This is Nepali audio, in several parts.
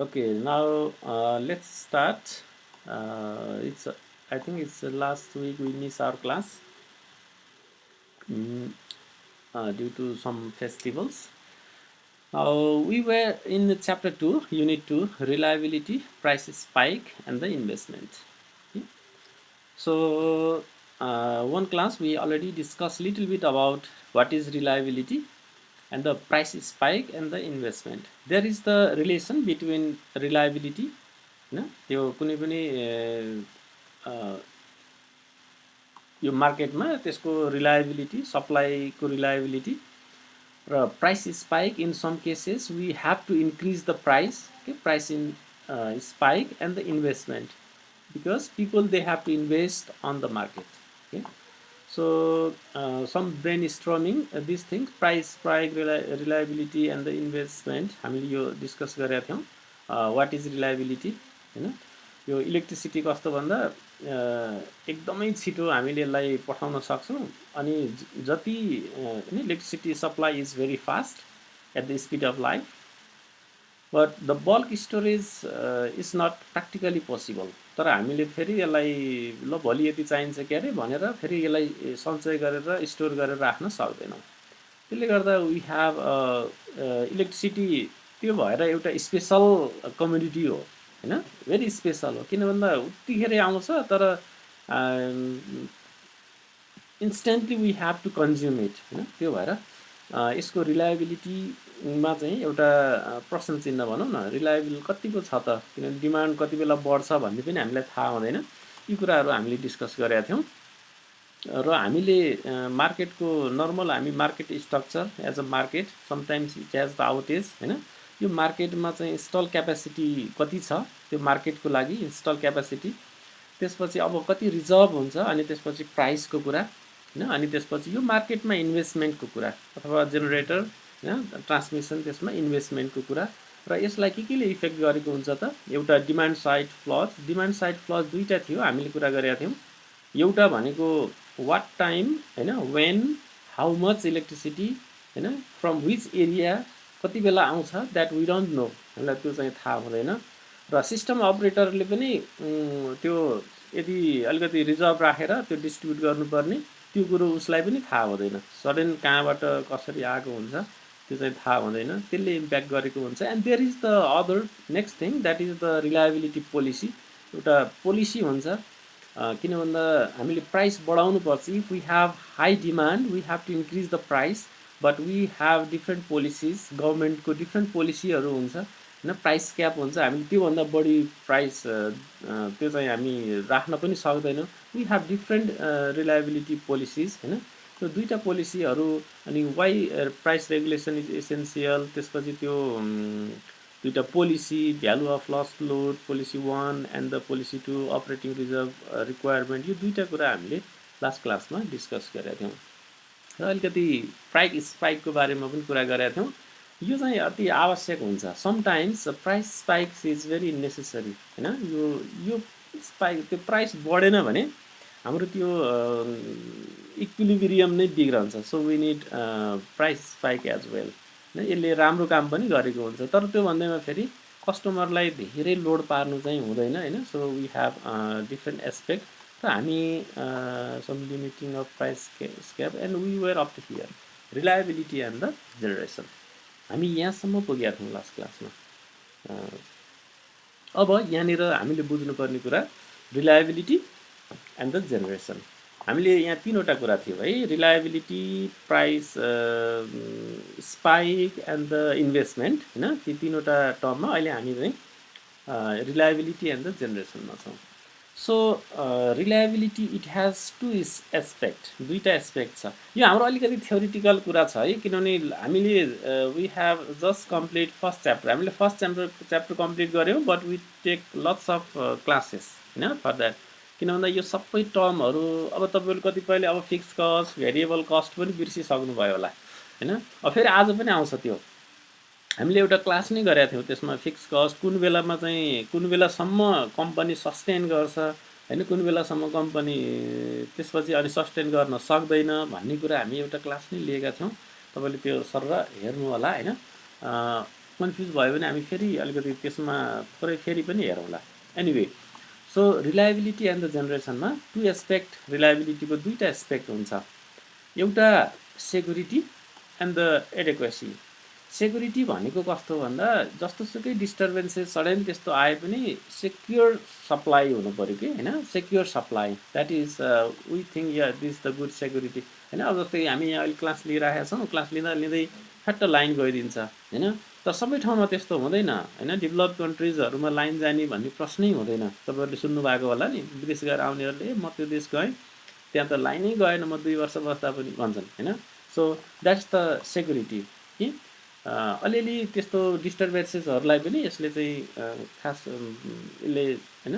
Okay, now let's start. It's I think it's last week we missed our class mm, due to some festivals. We were in the chapter 2, unit 2, reliability, price spike, and the investment. Okay. So, one class we already discussed a little bit about what is reliability and the price spike and the investment. There is the relation between reliability, त्यो कुनै पनि यो मार्केटमा त्यसको रिलायबिलिटी सप्लाईको रिलायबिलिटी र price spike in some cases we have to increase the price price in spike and the investment because people they have to invest on the market. Okay, so some brainstorming these things price spike reliability and the investment हामीले यो डिस्कस गरेका थियौँ what is reliability हैन यो इलेक्ट्रिसिटी कस्तो भन्दा एकदमै छिटो हामीले यसलाई पठाउन सक्छौँ अनि जति electricity supply is very fast at the speed of light but the bulk storage is not practically possible तर हामीले फेरि यसलाई ल भोलि यति चाहिन्छ के अरे भनेर फेरि यसलाई सञ्चय गरेर स्टोर गरेर राख्न सक्दैनौँ त्यसले गर्दा वी हेभ इलेक्ट्रिसिटी त्यो भएर एउटा स्पेसल कम्युनिटी हो हैन भेरी स्पेसल हो किन भन्दा उतिखेरै आउँछ तर instantly we have to consume it हैन त्यो भएर यसको रिलायबिलिटीमा चाहिँ एउटा प्रश्न चिन्ह भनौँ न रिलायबल कतिको छ त किनभने डिमान्ड कति बेला बढ्छ भन्ने पनि हामीलाई थाहा हुँदैन यी कुराहरू हामीले डिस्कस गरेका थियौँ र हामीले मार्केटको नर्मल हामी market structure as a market sometimes it has the outage हैन यो मार्केटमा चाहिँ इन्स्टल क्यापेसिटी कति छ त्यो मार्केटको लागि इन्स्टल क्यापेसिटी त्यसपछि अब कति रिजर्भ हुन्छ अनि त्यसपछि प्राइसको कुरा हैन अनि त्यसपछि यो मार्केटमा इन्भेस्टमेन्टको कुरा अथवा जेनेरेटर हैन ट्रान्समिसन त्यसमा इन्भेस्टमेन्टको कुरा र यसलाई केले इफेक्ट गरेको हुन्छ त एउटा डिमान्ड साइड फ्लज दुईटा थियो हामीले कुरा गरेका थियौँ एउटा भनेको वाट टाइम हैन व्हेन हाउ मच इलेक्ट्रिसिटी हैन फ्रम विच एरिया कति बेला आउँछ द्याट वी डोन्ट नो हामीलाई त्यो चाहिँ थाहा हुँदैन र सिस्टम अपरेटरले पनि त्यो यदि अलिकति रिजर्भ राखेर त्यो डिस्ट्रिब्युट गर्नुपर्ने त्यो कुरो उसलाई पनि थाहा हुँदैन सडन कहाँबाट कसरी आएको हुन्छ त्यो चाहिँ थाहा हुँदैन त्यसले इम्प्याक्ट गरेको हुन्छ and there is the other next thing that is the reliability policy एउटा पोलिसी हुन्छ किन भन्दा हामीले प्राइस बढाउनु पर्छ if we have high demand we have to increase the price but we have different policies गभर्मेन्टको डिफ्रेन्ट पोलिसीहरू हुन्छ हैन प्राइस क्याप हुन्छ हामीले त्योभन्दा बढी प्राइस त्यो चाहिँ हामी राख्न पनि सक्दैनौँ we have different reliability policies हैन त्यो दुईटा पोलिसीहरू अनि why price regulation is essential त्यसपछि त्यो दुईटा policy value of lost load policy 1 and the policy 2 operating reserve requirement यो दुईटा कुरा हामीले लास्ट क्लासमा डिस्कस गरेका थियौँ र अलिकति प्राइस स्पाइकको बारेमा पनि कुरा गरेका थियौँ यो चाहिँ अति आवश्यक हुन्छ sometimes price spikes is very necessary हैन यो स्पाइक त्यो प्राइस बढेन भने हाम्रो त्यो इक्विलिब्रियम नै बिग्रन्छ so we need price spike as well हैन यसले राम्रो काम पनि गरेको हुन्छ तर त्यो भन्दैमा फेरि कस्टमरलाई धेरै लोड पार्नु चाहिँ हुँदैन हैन so we have different aspect र हामी some limiting of price cap and we were up to here reliability and the generation हामी यहाँसम्म पुगेका थियौँ लास्ट क्लासमा अब यहाँनिर हामीले बुझ्नुपर्ने कुरा रिलायबिलिटी एन्ड द जेनेरेसन हामीले यहाँ तीनवटा कुरा थियो है reliability price spike and the investment हैन ती तीनवटा टर्ममा अहिले हामी चाहिँ रिलायबिलिटी एन्ड द जेनेरेसनमा छौँ so reliability it has two aspect दुईटा एस्पेक्ट छ यो हाम्रो अलिकति थ्योरिटिकल कुरा छ है किनभने हामीले we have just complete first chapter हामीले फर्स्ट च्याप्टर कम्प्लिट गऱ्यौँ but we take lots of classes हैन फर द्याट किन भन्दा यो सबै टर्महरू अब तपाईँले कतिपयले अब फिक्स कस्ट भेरिएबल कस्ट पनि बिर्सिसक्नुभयो होला हैन अब फेरि आज पनि आउँछ त्यो हामीले एउटा क्लास नै गरेका थियौँ त्यसमा फिक्स कस्ट कुन बेलामा चाहिँ कुन बेलासम्म कम्पनी सस्टेन गर्छ हैन कुन बेलासम्म कम्पनी त्यसपछि अनि सस्टेन गर्न सक्दैन भन्ने कुरा हामी एउटा क्लास नै लिएका थियौँ तपाईँले त्यो सर हेर्नु होला हैन कन्फ्युज भयो भने हामी फेरि अलिकति त्यसमा थोरै फेरि पनि हेरौँला। Anyway, so reliability and the जेनेरेसनमा टु एस्पेक्ट, रिलायबिलिटीको दुईवटा एस्पेक्ट हुन्छ। एउटा security and the adequacy. Security भनेको कस्तो भन्दा जस्तोसुकै डिस्टर्बेन्सेस सडन त्यस्तो आए पनि सेक्योर सप्लाई हुनु पऱ्यो कि होइन, secure supply, that is we think yeah this the good security होइन। अब जस्तै हामी यहाँ अहिले क्लास लिइरहेका छौँ, क्लास लिँदा लिँदै फ्याट्ट लाइन गइदिन्छ होइन, तर सबै ठाउँमा त्यस्तो हुँदैन होइन। डेभलप कन्ट्रिजहरूमा लाइन जाने भन्ने प्रश्नै हुँदैन। तपाईँहरूले सुन्नुभएको होला नि, विदेश गएर आउनेहरूले म त्यो देश गएँ त्यहाँ त लाइनै गएन, म 2 वर्ष बस्दा पनि भन्छन् होइन। सो द्याट्स द सेक्युरिटी कि अलिअलि त्यस्तो डिस्टर्बेन्सेसहरूलाई पनि यसले चाहिँ खास यसले होइन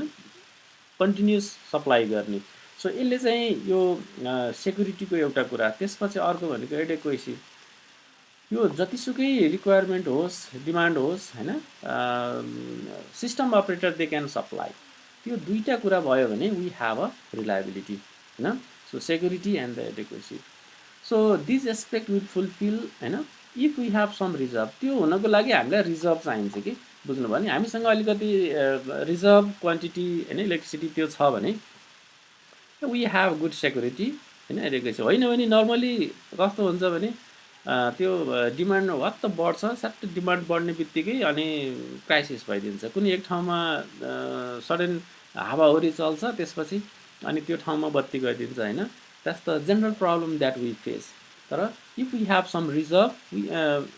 कन्टिन्युस सप्लाई गर्ने। सो यसले चाहिँ यो सेक्युरिटीको एउटा कुरा। त्यसपछि अर्को भनेको एडेक्वेसी। यो जतिसुकै रिक्वायरमेन्ट होस्, डिमान्ड होस् होइन, system operator they can supply. त्यो दुईवटा कुरा भयो भने वी हेभ अ रिलायबिलिटी होइन। So security and the adequacy. So this aspect will fulfil होइन if we have some reserve. त्यो हुनको लागि हामीलाई रिजर्भ चाहिन्छ कि, बुझ्नुभयो नि। हामीसँग अलिकति रिजर्भ क्वान्टिटी होइन इलेक्ट्रिसिटी त्यो छ भने वी हेभ गुड सेक्युरिटी होइन, एडेक्वेसी। होइन भने नर्मली कस्तो हुन्छ भने त्यो डिमान्ड वात्त बढ्छ, स्याट्ट डिमान्ड बढ्ने बित्तिकै अनि क्राइसिस भइदिन्छ। कुनै एक ठाउँमा सडन हावाहुरी चल्छ, त्यसपछि अनि त्यो ठाउँमा बत्ती गइदिन्छ होइन। That's the general problem that we face. तर if we have some reserve,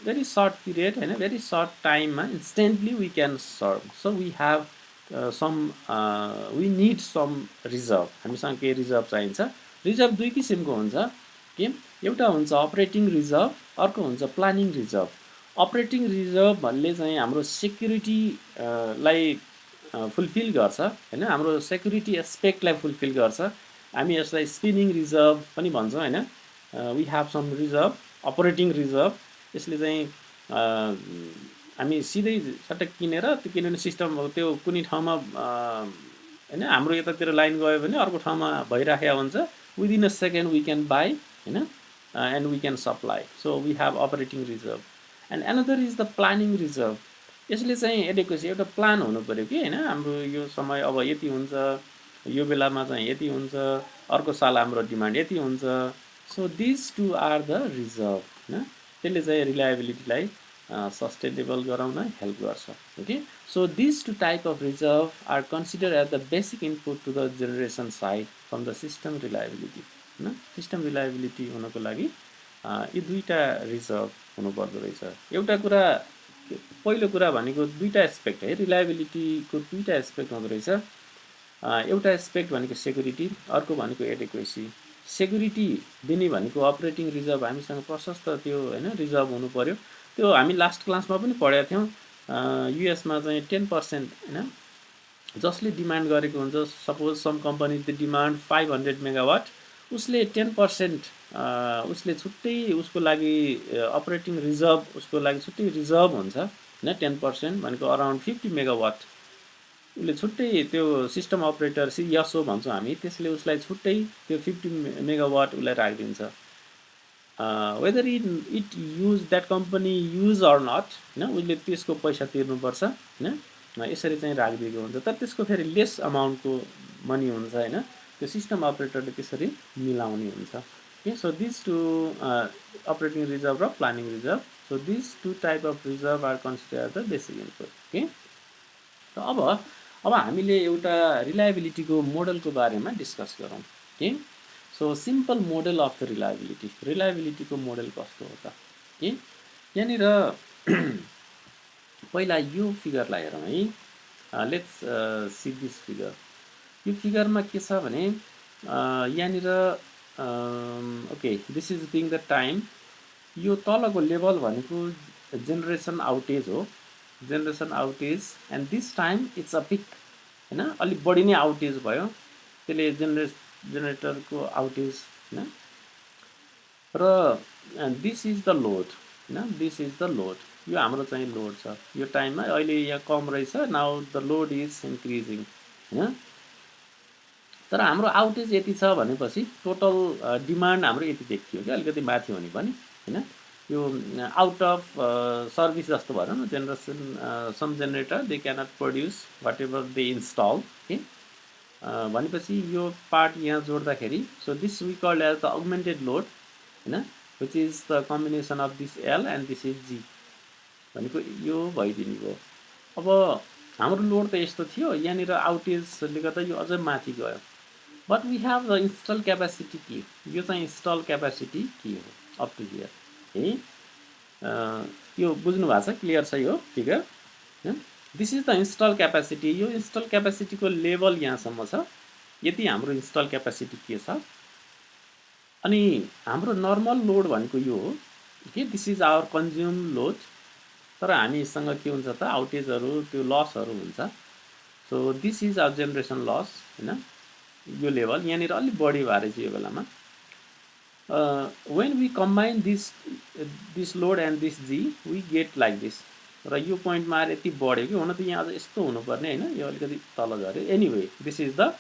very short period होइन, भेरी सर्ट टाइममा instantly we can serve. So we have some we need some reserve. हामीसँग केही रिजर्भ चाहिन्छ। रिजर्भ दुई किसिमको हुन्छ कि एउटा हुन्छ अपरेटिङ रिजर्भ, अर्को हुन्छ प्लानिङ रिजर्भ। अपरेटिङ रिजर्भ भन्ने चाहिँ हाम्रो सेक्युरिटीलाई फुलफिल गर्छ होइन, हाम्रो सेक्युरिटी एस्पेक्टलाई फुलफिल गर्छ। हामी यसलाई स्पिनिङ रिजर्भ पनि भन्छौँ होइन। We have some reserve, operating reserve. यसले चाहिँ हामी सिधै सट्ट किनेर त्यो किनभने सिस्टम त्यो कुनै ठाउँमा होइन, हाम्रो यतातिर लाइन गयो भने अर्को ठाउँमा भइराखेको हुन्छ, within a second we can buy होइन and we can supply. So we have operating reserve. And another is the planning reserve. यसले चाहिँ एडेक्वेसी, एउटा प्लान हुनु पऱ्यो कि होइन, हाम्रो यो समय अब यति हुन्छ, यो बेलामा चाहिँ यति हुन्छ, अर्को साल हाम्रो डिमान्ड यति हुन्छ। So this two are the reserve होइन। त्यसले चाहिँ रिलायबिलिटीलाई सस्टेनेबल गराउन हेल्प गर्छ। Okay, so this two type of reserve are consider as the basic input to the generation side from the system reliability होइन। सिस्टम रिलायबिलिटी हुनको लागि यी दुईवटा रिजर्भ हुनुपर्दो रहेछ। एउटा कुरा, पहिलो कुरा भनेको दुईवटा एस्पेक्ट है, रिलायबिलिटीको दुईवटा एस्पेक्ट हुँदो रहेछ। एउटा एस्पेक्ट भनेको सेक्युरिटी, अर्को भनेको एडेक्वेसी। सेक्युरिटी दिने भनेको अपरेटिङ रिजर्भ हामीसँग प्रशस्त त्यो होइन रिजर्भ हुनु पऱ्यो। त्यो हामी लास्ट क्लासमा पनि पढेका थियौँ। युएसमा चाहिँ 10% होइन जसले डिमान्ड गरेको हुन्छ, suppose some company the demand 500 megawatt, उसले 10% उसले छुट्टै उसको लागि अपरेटिङ रिजर्भ, उसको लागि छुट्टै रिजर्भ हुन्छ होइन। 10% भनेको अराउन्ड 50 मेगावाट उसले छुट्टै त्यो सिस्टम अपरेटर सिएसओ भन्छौँ हामी, त्यसले उसलाई छुट्टै त्यो 50 मेगावाट उसलाई राखिदिन्छ। Whether it use that company use or not होइन, उसले त्यसको पैसा तिर्नुपर्छ होइन, यसरी चाहिँ राखिदिएको हुन्छ। तर त्यसको फेरि लेस अमाउन्टको मनी हुन्छ होइन, त्यो सिस्टम अपरेटरले त्यसरी मिलाउने हुन्छ। Okay, so this two operating reserve र planning reserve. So this two type of reserve are consider the basic input. Okay, र अब हामीले एउटा रिलायबिलिटीको मोडलको बारेमा डिस्कस गरौँ कि so simple model of the reliability. रिलायबिलिटीको मोडल कस्तो हो त कि यहाँनिर पहिला यो फिगरलाई हेरौँ है। Let's see this figure. यो फिगरमा के छ भने यहाँनिर okay, this is being the time. यो तलको लेभल भनेको जेनेरेसन आउटेज हो, generation outage. And this time it's a peak होइन, अलिक बढी नै आउटेज भयो, त्यसले जेनेरेटरको आउटेज होइन। र दिस इज द लोड होइन, दिस इज द लोड। यो हाम्रो चाहिँ लोड छ यो टाइममा, अहिले यहाँ कम रहेछ, now the load is increasing होइन। तर हाम्रो आउटेज यति छ भनेपछि टोटल डिमान्ड हाम्रो यति देखियो कि, अलिकति माथि हुने पनि होइन। यो आउट अफ सर्भिस जस्तो भएर न generation some generator they cannot produce whatever they install okay भनेपछि यो पार्ट यहाँ जोड्दाखेरि so this we called as the augmented load होइन which is the combination of this L and this is G भनेको यो भइदिने भयो। अब हाम्रो लोड त यस्तो थियो यहाँनिर आउटेजले गर्दा यो अझै माथि गयो but we have the install capacity के यो चाहिँ इन्स्टल क्यापेसिटी के हो अप टु हियर है यो बुझ्नु भएको छ क्लियर छ यो figure this is the install capacity यो इन्स्टल क्यापेसिटीको लेभल यहाँसम्म छ यति हाम्रो इन्स्टल क्यापेसिटी के छ अनि हाम्रो नर्मल लोड भनेको यो हो के this is our consume load तर हामीसँग के हुन्छ त आउटेजहरू त्यो लसहरू हुन्छ so this is our generation loss होइन यो लेभल यहाँनिर अलिक बढी भएर चाहिँ यो बेलामा when we combine this load and this G we get like this र यो पोइन्टमा आएर यति बढ्यो कि हुन त यहाँ अझ यस्तो हुनुपर्ने होइन यो अलिकति तल झऱ्यो एनिवे दिस इज द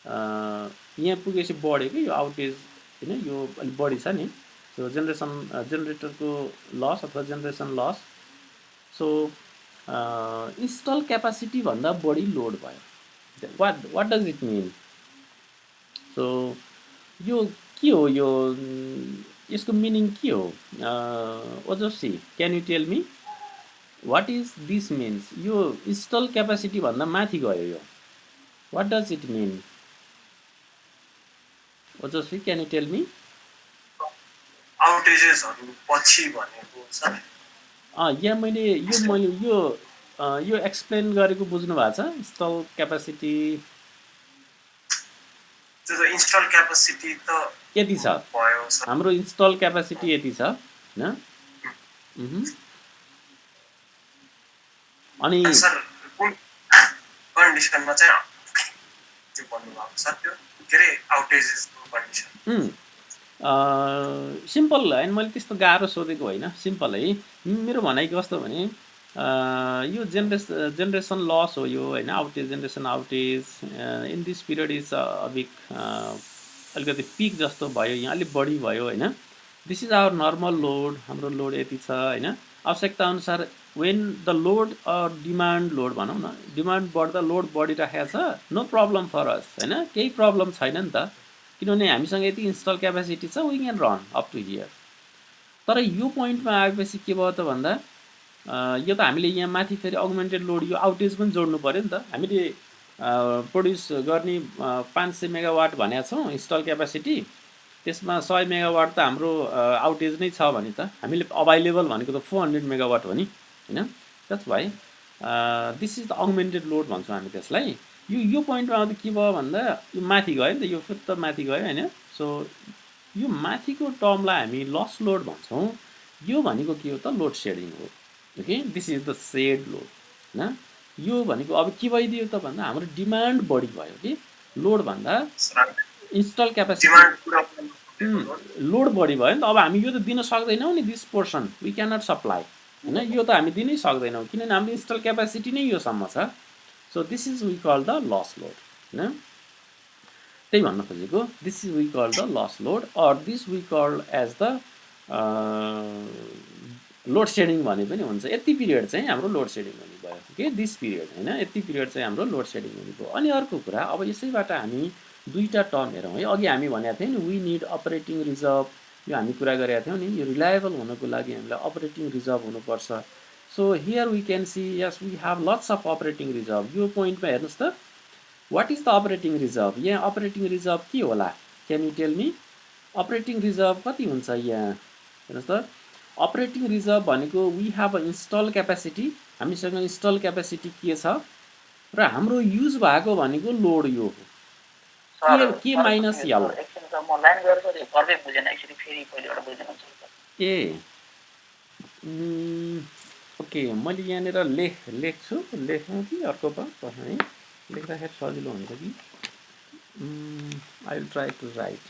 यहाँ पुगेपछि बढ्यो कि यो आउटेज होइन यो अलिक बढी छ नि सो जेनेरेटरको लस अथवा generation loss so install capacity भन्दा बढी लोड भयो what does it mean so यो के हो यो यसको मिनिङ के हो Ojaswi can you tell me what is this means यो इन्स्टल क्यापासिटी भन्दा माथि गयो यो what does it mean Ojaswi can you tell me आउटेजेसहरु पछि भनेको छ यहाँ मैले यो एक्सप्लेन गरेको बुझ्नु भएको छ इन्स्टल क्यापासिटी त्यो इन्स्टल क्यापासिटी त यति छ हाम्रो इन्स्टल क्यापासिटी यति छ हैन अनि सर कुन कन्डिसनमा चाहिँ त्यो भन्नु भएको छ त्यो के रे आउटेजेसको कन्डिसन सिम्पल हैन मैले त्यस्तो गाह्रो सोधेको होइन सिम्पल है मेरो भनाइ कस्तो भने यो जेनेरेसन लस हो यो होइन outage generation outage in this period is अलिक अलिकति पिक जस्तो भयो यहाँ अलिक बढी भयो होइन this is our normal load हाम्रो लोड यति छ होइन आवश्यकता अनुसार when the load demand load भनौँ न डिमान्ड बढ्दा लोड बढिराखेको छ नो प्रब्लम फर अस होइन केही प्रब्लम छैन नि त किनभने हामीसँग यति इन्स्टल क्यापेसिटी छ we can run up to here तर यो पोइन्टमा आएपछि के भयो त भन्दा यो त हामीले यहाँ माथि फेरि अगमेन्टेड लोड यो आउटेज पनि जोड्नु पऱ्यो नि त हामीले प्रड्युस गर्ने 500 मेगावाट भनेको छौँ इन्स्टल क्यापेसिटी त्यसमा 100 मेगावाट त हाम्रो आउटेज नै छ भने त हामीले अभाइलेबल भनेको त 400 मेगावाट हो नि होइन that's why this is the augmented load भन्छौँ हामी त्यसलाई यो पोइन्टमा आउँदा के भयो भन्दा यो माथि गयो नि त यो फुत्त माथि गयो होइन सो यो माथिको टर्मलाई हामी लस लोड भन्छौँ यो भनेको के हो त लोड सेडिङ हो okay this is the shed load होइन यो भनेको अब के भइदियो त भन्दा हाम्रो डिमान्ड बढी भयो कि लोड भन्दा इन्स्टल क्यापेसिटी लोड बढी भयो नि त अब हामी यो त दिन सक्दैनौँ नि this portion we cannot supply होइन यो त हामी दिनै सक्दैनौँ किनभने हाम्रो इन्स्टल क्यापेसिटी नै योसम्म छ so this is we call the loss load होइन त्यही भन्न खोजेको this is we call the loss load or this we call as the load shedding भने पनि हुन्छ यति पिरियड चाहिँ हाम्रो लोड सेडिङ हुने भयो ओके दिस पिरियड होइन यति पिरियड चाहिँ हाम्रो लोड सेडिङ हुने भयो अनि अर्को कुरा अब यसैबाट हामी दुईवटा टर्म हेरौँ है अघि हामी भनेको थियौँ नि वी निड अपरेटिङ रिजर्भ यो हामी कुरा गरेका थियौँ नि यो रिलायबल हुनको लागि हामीलाई अपरेटिङ रिजर्भ हुनुपर्छ so here we can see yes we have lots of operating reserve यो पोइन्टमा हेर्नुहोस् त what is the operating reserve यहाँ अपरेटिङ रिजर्भ के होला can you tell me operating reserve कति हुन्छ यहाँ हेर्नुहोस् त अपरेटिङ रिजर्भ भनेको we have a install capacity हामीसँग इन्स्टल क्यापेसिटी के छ र हाम्रो युज भएको भनेको लोड यो हो के माइनस यल ए ओके मैले यहाँनिर लेख्छु लेख्नु कि अर्को पो है लेख्दाखेरि सजिलो हुन्छ कि I will try to write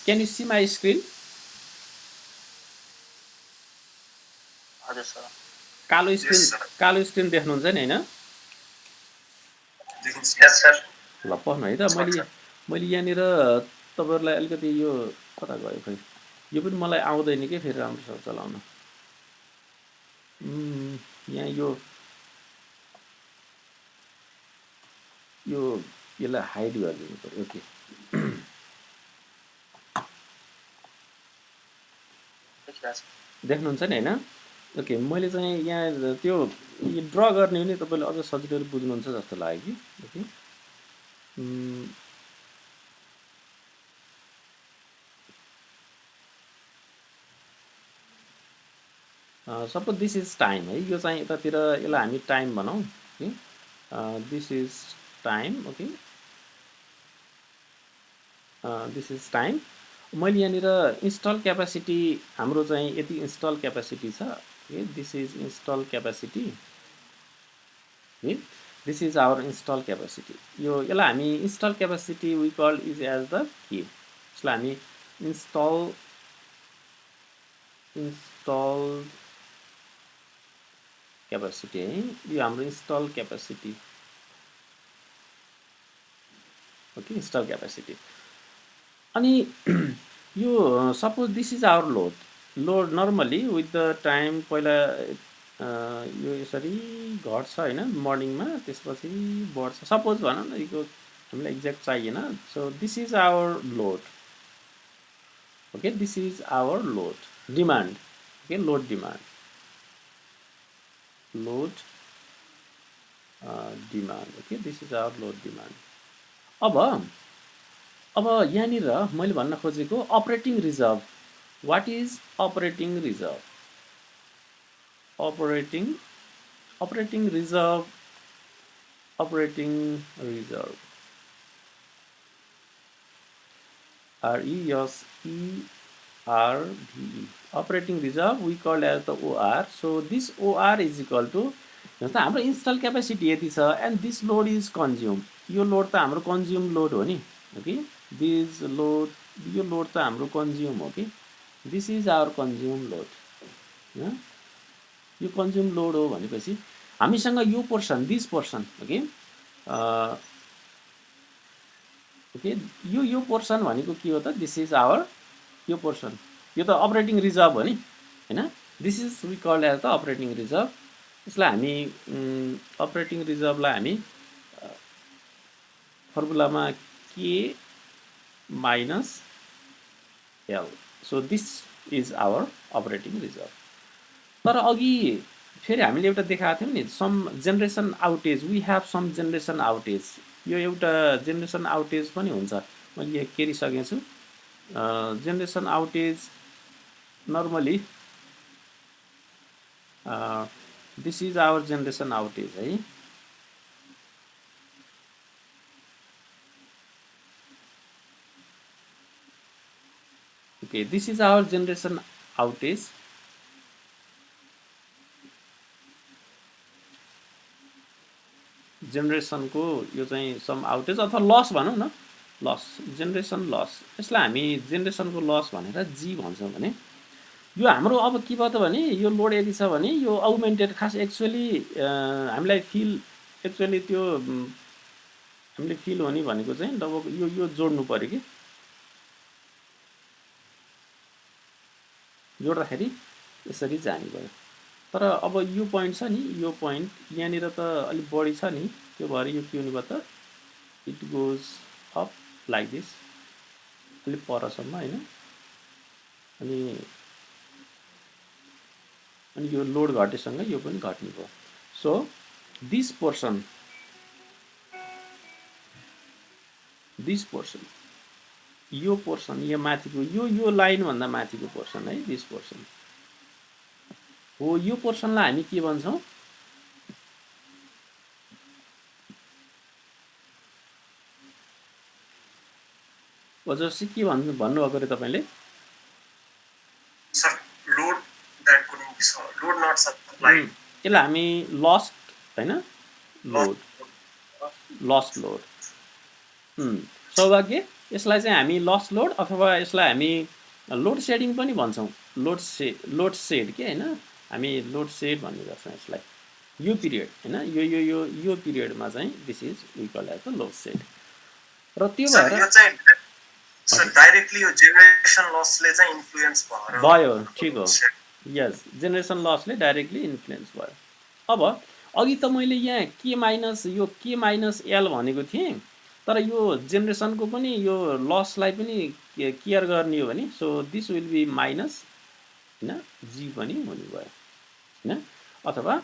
Can you see my screen? हजुर सर कालो Yes, स्क्रिन sir. देख्नुहुन्छ नि हैन? देखिन्छ। Yes, sir. ल पढ्नु है त। मैले यहाँनिर तपाईँहरूलाई अलिकति यो कता गयो खै, यो पनि मलाई आउँदैन कि फेरि राम्रोसँग चलाउन। यहाँ यसलाई हाइड गरिदिनु पर्यो। ओके, देख्नुहुन्छ नि हैन? ओके, मैले चाहिँ यहाँ त्यो ड्र गर्ने पनि तपाईँले अझ सजिलो बुझ्नुहुन्छ जस्तो लाग्यो कि। Okay, suppose this is time है, यो चाहिँ यतातिर यसलाई हामी टाइम भनौँ। Okay, this is time. Okay, this is time. मैले यहाँनिर इन्स्टल क्यापासिटी हाम्रो चाहिँ यति इन्स्टल क्यापासिटी छ। Okay, this is install capacity. Okay, this is our install capacity. यसलाई हामी install capacity we call is as the के, यसलाई हामी इन्स्टल क्यापासिटी है, यो हाम्रो install capacity. Okay, install capacity. अनि यो suppose this is our load normally with the time पहिला यो यसरी घट्छ हैन मर्निङमा, त्यसपछि बढ्छ। सपोज भनौँ न, यो हामीलाई एक्ज्याक्ट चाहिएन। So this is our load. Okay, this is our load demand. Okay, load demand, okay, this is our load demand. अब यहाँनिर मैले भन्न खोजेको operating reserve. What is operating reserve? Operating reserve RESERVE, operating reserve we call as the OR. So this OR is equal to, जस्तो हाम्रो इन्स्टल क्यापेसिटी यति छ and this load is consume. यो लोड त हाम्रो कन्ज्युम लोड हो नि। ओके, दिस लोड, यो लोड त हाम्रो कन्ज्युम हो कि। This is our consume load. यो कन्ज्युम लोड हो भनेपछि हामीसँग यो portion, this portion, okay, okay, यो पोर्सन भनेको के हो त? दिस इज आवर, यो पोर्सन, यो त अपरेटिङ रिजर्भ हो नि हैन? This is we called as the operating reserve. यसलाई हामी अपरेटिङ रिजर्भलाई हामी फर्मुलामा के minus L. So this is our operating reserve. तर अघि फेरि हामीले एउटा देखाएको थियौँ नि, some generation outage, we have some generation outage. यो एउटा जेनेरेसन आउटेज पनि हुन्छ, मैले यहाँ केरिसकेको छु। Generation outage normally this is our generation outage है। Okay, this is our generation outage. जेनेरेसनको यो चाहिँ सम आउटेज अथवा लस भनौँ न, लस, जेनेरेसन लस। यसलाई हामी जेनेरेसनको लस भनेर जी भन्छौँ भने यो हाम्रो अब के भयो त भने यो लोड यदि छ भने यो अगुमेन्टेड खास एक्चुअली हामीलाई फिल, एक्चुअली त्यो हामीले फिल हुने भनेको चाहिँ अब यो जोड्नु पर्यो कि, जोड्दाखेरि यसरी जाने भयो। तर अब यो पोइन्ट छ नि, यो पोइन्ट यहाँनिर त अलिक बढी छ नि, त्यो भएर यो के हुने भयो त, it goes up like this, अलिक परसम्म हैन। अनि यो लोड घटेसँग यो पनि घट्ने भयो। सो दिस पोर्सन, यो पोर्सन, यो माथिको यो लाइन भन्दा माथिको पोर्सन है, दिस पोर्सन हो। यो पोर्सनलाई हामी के भन्छौँ? अझै के भन्नुभएको रे तपाईँले? Sir, load that could be load not supply, यसलाई हामी लस्ट हैन, लस्ट लोड। सौभाग्य, यसलाई चाहिँ हामी लस्ट लोड अथवा यसलाई हामी लोड सेडिङ पनि भन्छौँ। लोड सेड के हैन, हामी लोड सेड भन्ने गर्छौँ यसलाई यो पिरियड हैन यो पिरियडमा चाहिँ this is we call as the load shed र त्यो सर भएर यो चाहिँ सर डाइरेक्टली यो जेनेरेसन लसले चाहिँ इन्फ्लुएन्स भयो ठिक हो यस जेनेरेसन लसले डाइरेक्टली इन्फ्लुएन्स भयो अब अघि त मैले यहाँ के माइनस यो के माइनस एल भनेको थिएँ तर यो जेनेरेसनको पनि यो लसलाई पनि केयर गर्ने हो भने so this will be minus हैन जी पनि हुने भयो हैन अथवा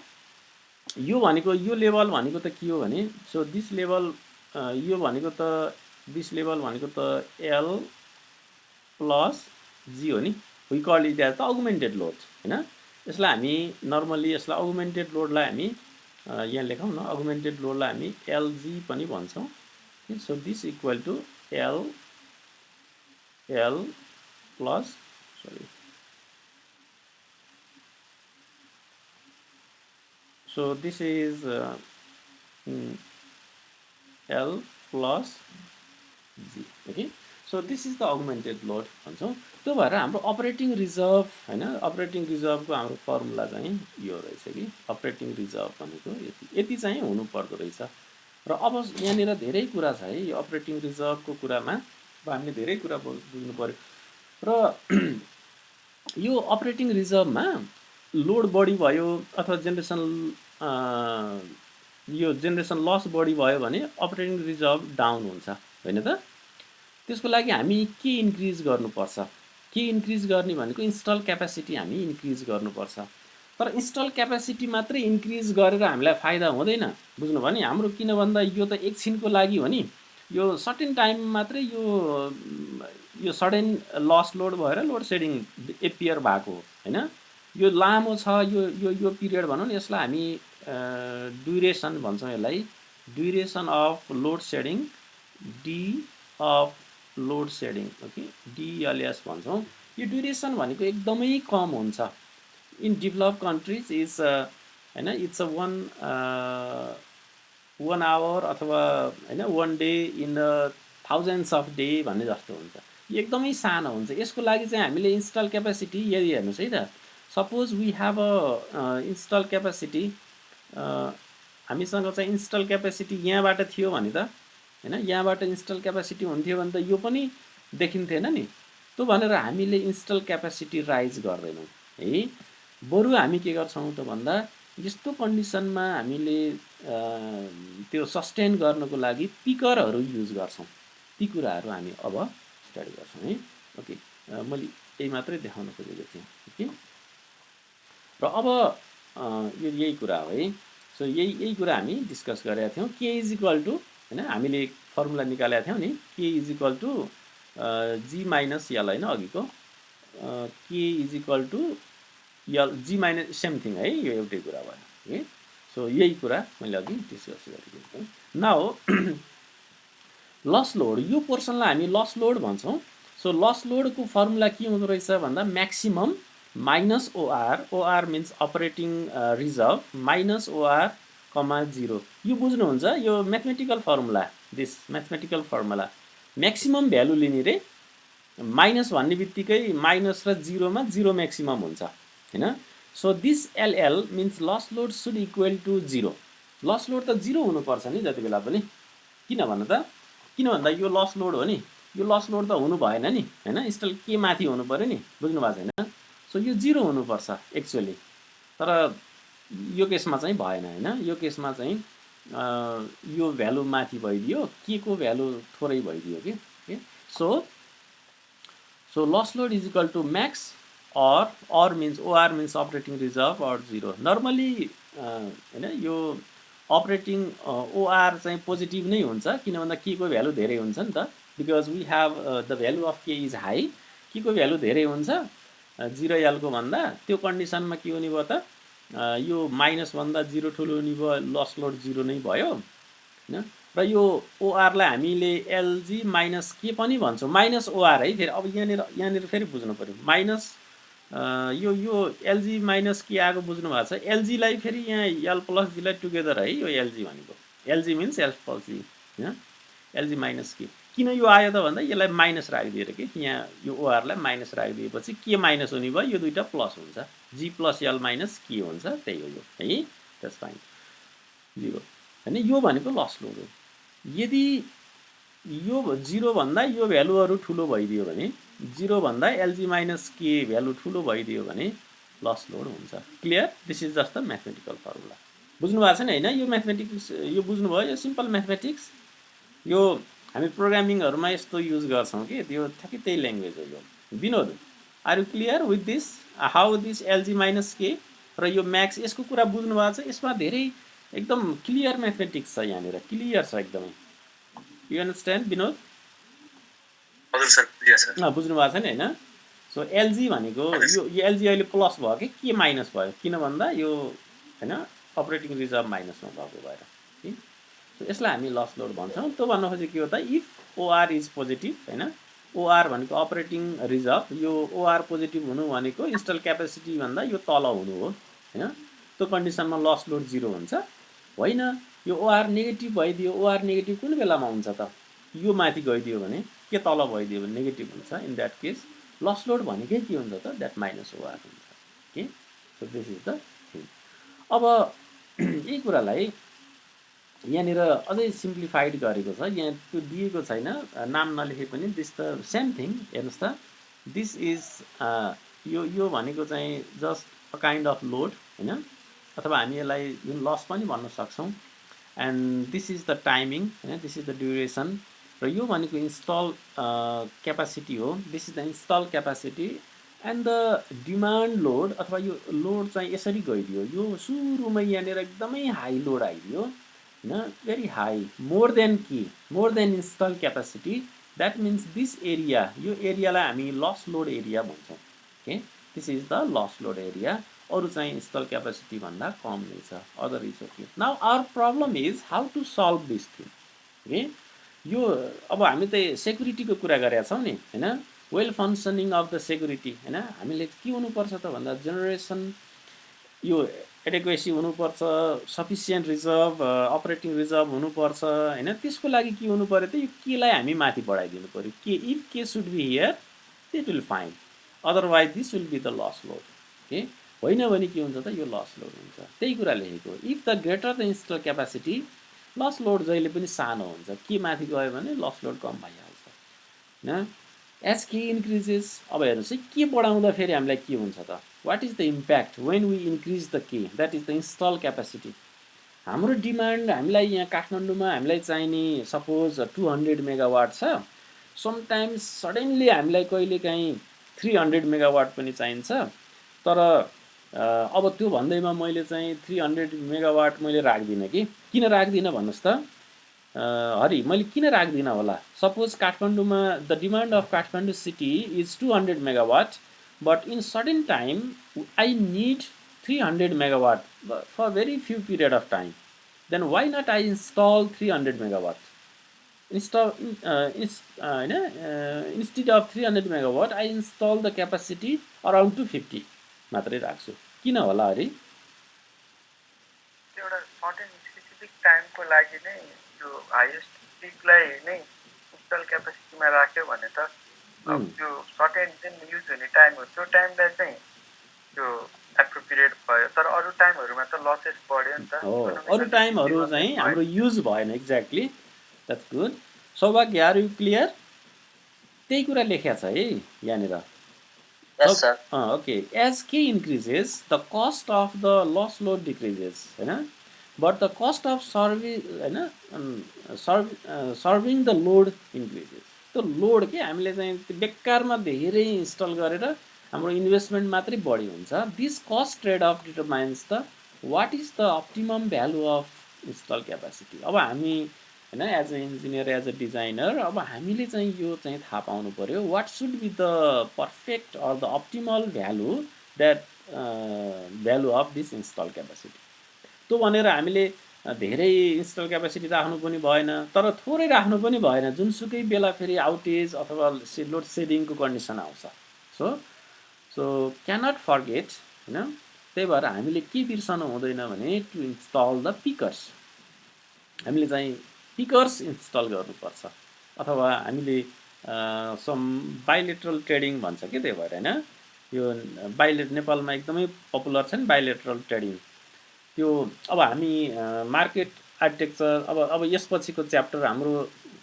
यो भनेको यो लेभल भनेको त के हो भने सो दिस लेभल यो भनेको त दिस लेभल भनेको त एल प्लस जी हो नि we call it as the augmented load हैन यसलाई हामी नर्मली यसलाई अगुमेन्टेड लोडलाई हामी यहाँ लेखौँ न अगुमेन्टेड लोडलाई हामी एलजी पनि भन्छौँ so this equal to L plus sorry so this is L plus G okay so this is the augmented load भन्छौँ त्यो भएर हाम्रो अपरेटिङ रिजर्भ हैन अपरेटिङ रिजर्भको हाम्रो फर्मुला चाहिँ यो रहेछ कि अपरेटिङ रिजर्भ भनेको यति चाहिँ हुनु पर्दो रहेछ र अब यहाँनिर धेरै कुरा छ है यो अपरेटिङ रिजर्भको कुरामा अब हामीले धेरै कुरा बुझ्नु पर्यो र यो अपरेटिङ रिजर्भमा लोड बढी भयो अथवा जेनेरेसन यो जेनेरेसन लस बढी भयो भने अपरेटिङ रिजर्भ डाउन हुन्छ हैन त त्यसको लागि हामी के इन्क्रिज गर्नुपर्छ के इन्क्रिज गर्ने भनेको इन्स्टल क्यापेसिटी हामी इन्क्रिज गर्नुपर्छ तर इन्स्टल क्यापेसिटी मात्रै इन्क्रिज गरेर हामीलाई फाइदा हुँदैन बुझ्नु भयो नि हाम्रो किन भन्दा यो त एकछिनको लागि हो नि यो सर्टेन टाइम मात्रै यो सडन लस लोड भएर लोड सेडिङ एपियर भएको हैन यो लामो छ यो पिरियड भनौँ न यसलाई हामी ड्युरेसन भन्छौँ यसलाई duration of load shedding D of load shedding okay DLS भन्छौँ यो ड्युरेसन भनेको एकदमै कम हुन्छ इन डेभलप कन्ट्रिज इज हैन इट्स अ वन आवर अथवा हैन one day in thousands of day भन्ने जस्तो हुन्छ यो एकदमै सानो हुन्छ यसको लागि चाहिँ हामीले इन्स्टल क्यापेसिटी यदि हेर्नुहोस् है त suppose we have a install capacity हामीसँग चाहिँ इन्स्टल क्यापेसिटी यहाँबाट थियो भने त हैन यहाँबाट इन्स्टल क्यापेसिटी हुन्थ्यो भने त यो पनि देखिन्थेन नि त्यो भनेर हामीले इन्स्टल क्यापेसिटी राइज गर्दैनौँ है बरु हामी के गर्छौँ त भन्दा यस्तो कन्डिसनमा हामीले त्यो सस्टेन गर्नको लागि पिकरहरू युज गर्छौँ ती कुराहरू हामी अब स्टडी गर्छौँ है ओके मैले यही मात्रै देखाउन खोजेको थिएँ ओके र अब यो यही कुरा हो है सो यही कुरा हामी डिस्कस गरेका थियौँ के इज इक्वल टु हैन हामीले फर्मुला निकालेका थियौँ नि K is equal to G minus L हैन अघिको K is equal to L G minus same thing है यो एउटै कुरा भयो है सो यही कुरा मैले अघि डिस्कस गरेको थिएँ नाउ लस लोड यो पोर्सनलाई हामी लस लोड भन्छौँ सो लस लोडको फर्मुला के हुँदो रहेछ भन्दा maximum minus OR means operating reserve minus OR comma 0 यो बुझ्नुहुन्छ यो mathematical formula this mathematical formula maximum value लिने रे माइनस भन्ने बित्तिकै माइनस र 0 मा 0 म्याक्सिमम हुन्छ हैन so this L L means loss load should equal to 0 loss load त 0 हुनुपर्छ नि जति बेला पनि किन भन्दा यो लस लोड हो नि यो लस लोड त हुनु भएन नि हैन इन्स्टल के माथि हुनु पर्यो नि बुझ्नु भएको छैन सो यो 0 हुनुपर्छ एक्चुअली तर यो केसमा चाहिँ भएन हैन यो केसमा चाहिँ यो भ्यालु माथि भइदियो के को भ्यालु थोरै भइदियो के so loss load is equal to max or means OR means operating reserve or 0 normally हैन यो अपरेटिङ OR चाहिँ पोजिटिभ नै हुन्छ किन भन्दा के को भ्यालु धेरै हुन्छ नि त because we have the value of K is high K को भ्यालु धेरै हुन्छ 0 एल को भन्दा त्यो कन्डिसनमा के हुने भयो त यो माइनस भन्दा 0 ठुलो हुने भयो लस लोड 0 नै भयो हैन र यो OR लाई हामीले LG माइनस के पनि भन्छौँ माइनस OR है फेरि अब यहाँनिर फेरि बुझ्नु पर्यो माइनस यो LG माइनस के आएको बुझ्नु भएको छ LG लाई फेरि यहाँ L प्लस G लाई टुगेदर है यो LG भनेको LG means L plus G हैन एलजी माइनस के किन यो आयो त भन्दा यसलाई माइनस राखिदिएर कि यहाँ यो ओआरलाई माइनस राखिदिएपछि के माइनस हुने भयो यो दुईटा प्लस हुन्छ जी प्लस एल माइनस के हुन्छ त्यही हो यो है द्याट्स फाइन 0 होइन यो भनेको लस लोड हो यदि यो 0 भन्दा यो भ्यालुहरू ठुलो भइदियो भने 0 भन्दा एलजी माइनस के भ्यालु ठुलो भइदियो भने लस लोड हुन्छ clear this is just the mathematical formula बुझ्नु भएको छ नि होइन यो म्याथमेटिक्स यो बुझ्नुभयो यो सिम्पल म्याथमेटिक्स यो हामी प्रोग्रामिङहरूमा यस्तो युज गर्छौँ कि त्यो ठ्याक्कै त्यही ल्याङ्ग्वेज हो यो Vinod are you clear with this how this L G minus K र यो म्याक्स यसको कुरा बुझ्नु भएको छ यसमा धेरै एकदम क्लियर म्याथमेटिक्स छ यहाँनिर क्लियर छ एकदमै यु अन्डरस्ट्यान्ड विनोद हजुर सर क्लियर सर बुझ्नु भएको छ नि होइन सो एलजी भनेको यो एलजी अहिले प्लस भयो कि के माइनस भयो किन भन्दा यो होइन अपरेटिङ रिजर्भ माइनसमा भएको भएर कि सो यसलाई हामी लस लोड भन्छौँ त्यो भन्नु खोजेको के हो त इफ ओआर इज पोजिटिभ होइन ओआर भनेको अपरेटिङ रिजर्भ यो ओआर पोजिटिभ हुनु भनेको इन्स्टल क्यापेसिटी भन्दा यो तल हुनु हो होइन त्यो कन्डिसनमा लस लोड 0 हुन्छ होइन यो ओआर नेगेटिभ भइदियो ओआर नेगेटिभ कुन बेलामा हुन्छ त यो माथि गइदियो भने के तल भइदियो भने नेगेटिभ हुन्छ in that case loss load भनेकै के हुन्छ त द्याट माइनस ओआर हुन्छ के so this is the thing अब यही कुरालाई यहाँनिर अझै सिम्प्लिफाइड गरेको छ यहाँ त्यो दिएको छैन नाम नलेखे पनि दिस द सेम थिङ हेर्नुहोस् त दिस इज यो भनेको चाहिँ just a kind of load होइन अथवा हामी यसलाई जुन लस पनि भन्न सक्छौँ and this is the timing होइन दिस इज द ड्युरेसन र यो भनेको इन्स्टल क्यापासिटी हो this is the install capacity and the demand load अथवा यो लोड चाहिँ यसरी गइदियो यो सुरुमै यहाँनिर एकदमै हाई लोड आइदियो होइन very high more than install capacity that means this area यो एरियालाई हामी लस लोड एरिया भन्छौँ okay this is the loss load area अरू चाहिँ इन्स्टल क्यापासिटी भन्दा कम नै छ other is okay now our problem is how to solve this thing okay यो अब हामी त सेक्युरिटीको कुरा गरेका छौँ नि होइन well functioning of the security होइन हामीले के हुनुपर्छ त भन्दा जेनेरेसन यो एडेक्वेसी हुनुपर्छ सफिसियन्ट रिजर्भ अपरेटिङ रिजर्भ हुनुपर्छ होइन त्यसको लागि के हुनु पऱ्यो त यो केलाई हामी माथि बढाइदिनु पऱ्यो के if K should be here it will fine otherwise this will be the loss load okay होइन भने के हुन्छ त यो लस लोड हुन्छ त्यही कुरा लेखेको if the greater the install capacity loss load जहिले पनि सानो हुन्छ के माथि गयो भने लस लोड कम भइहाल्छ होइन एज के इन्क्रिजेस अब हेर्नुहोस् है के बढाउँदा फेरि हामीलाई के हुन्छ त what is the impact when we increase the K that is the install capacity हाम्रो डिमान्ड हामीलाई यहाँ काठमाडौँमा हामीलाई चाहिने सपोज 200 मेगावाट छ समटाइम्स सडनली हामीलाई कहिलेकाहीँ 300 मेगावाट पनि चाहिन्छ तर अब त्यो भन्दैमा मैले चाहिँ 300 मेगावाट मैले राख्दिनँ कि किन राख्दिनँ भन्नुहोस् त हरि मैले किन राख्दिनँ होला सपोज काठमाडौँमा the demand of Kathmandu city is 200 megawatt but in certain time I need 300 megawatt for very few period of time, then why not I install 300 megawatt? Instead of 300 megawatt, I install the capacity around 250 मात्रै राख्छु किन होला हरि एउटा सर्टेन स्पेसिफिक टाइमको लागि नै यो हाईएस्ट पिकलाई नै इन्स्टल क्यापेसिटीमा राख्यो भने त त्यो सर्टेन जुन युज हुने टाइम हो त्यो टाइमलाई चाहिँ त्यो एप्रोप्रिएट भयो तर अरू टाइमहरुमा त लसेस बढ्यो नि त हो अरू टाइमहरु चाहिँ हाम्रो युज भएन exactly that's good Saubhagya are you clear त्यही कुरा लेखेको छ है यहाँनिर yes sir okay as K increases the cost of the loss load decreases हैन but the cost of serving the load increases त्यो लोड के हामीले चाहिँ बेकारमा धेरै इन्स्टल गरेर हाम्रो इन्भेस्टमेन्ट मात्रै बढी हुन्छ this cost trade off determines the what is the optimum value of install capacity अब हामी हैन as a engineer as a designer अब हामीले चाहिँ यो चाहिँ थाहा पाउनु पर्यो what should be the perfect or the optimal value that value of this install capacity त्यो भनेर हामीले धेरै इन्स्टल क्यापेसिटी राख्नु पनि भएन तर थोरै राख्नु पनि भएन जुनसुकै बेला फेरि आउटेज अथवा लोड सेडिङको कन्डिसन आउँछ सो क्यानट फर्गेट हैन त्यही भएर हामीले के बिर्सनु हुँदैन भने टु इन्स्टल द पिकर्स हामीले चाहिँ पिकर्स इन्स्टल गर्नुपर्छ अथवा हामीले सम बाइलेटरल ट्रेडिङ भन्छ कि त्यही भएर होइन यो नेपालमा एकदमै पपुलर छ नि बाइलेटरल ट्रेडिङ त्यो अब हामी मार्केट आर्किटेक्चर अब यसपछिको च्याप्टर हाम्रो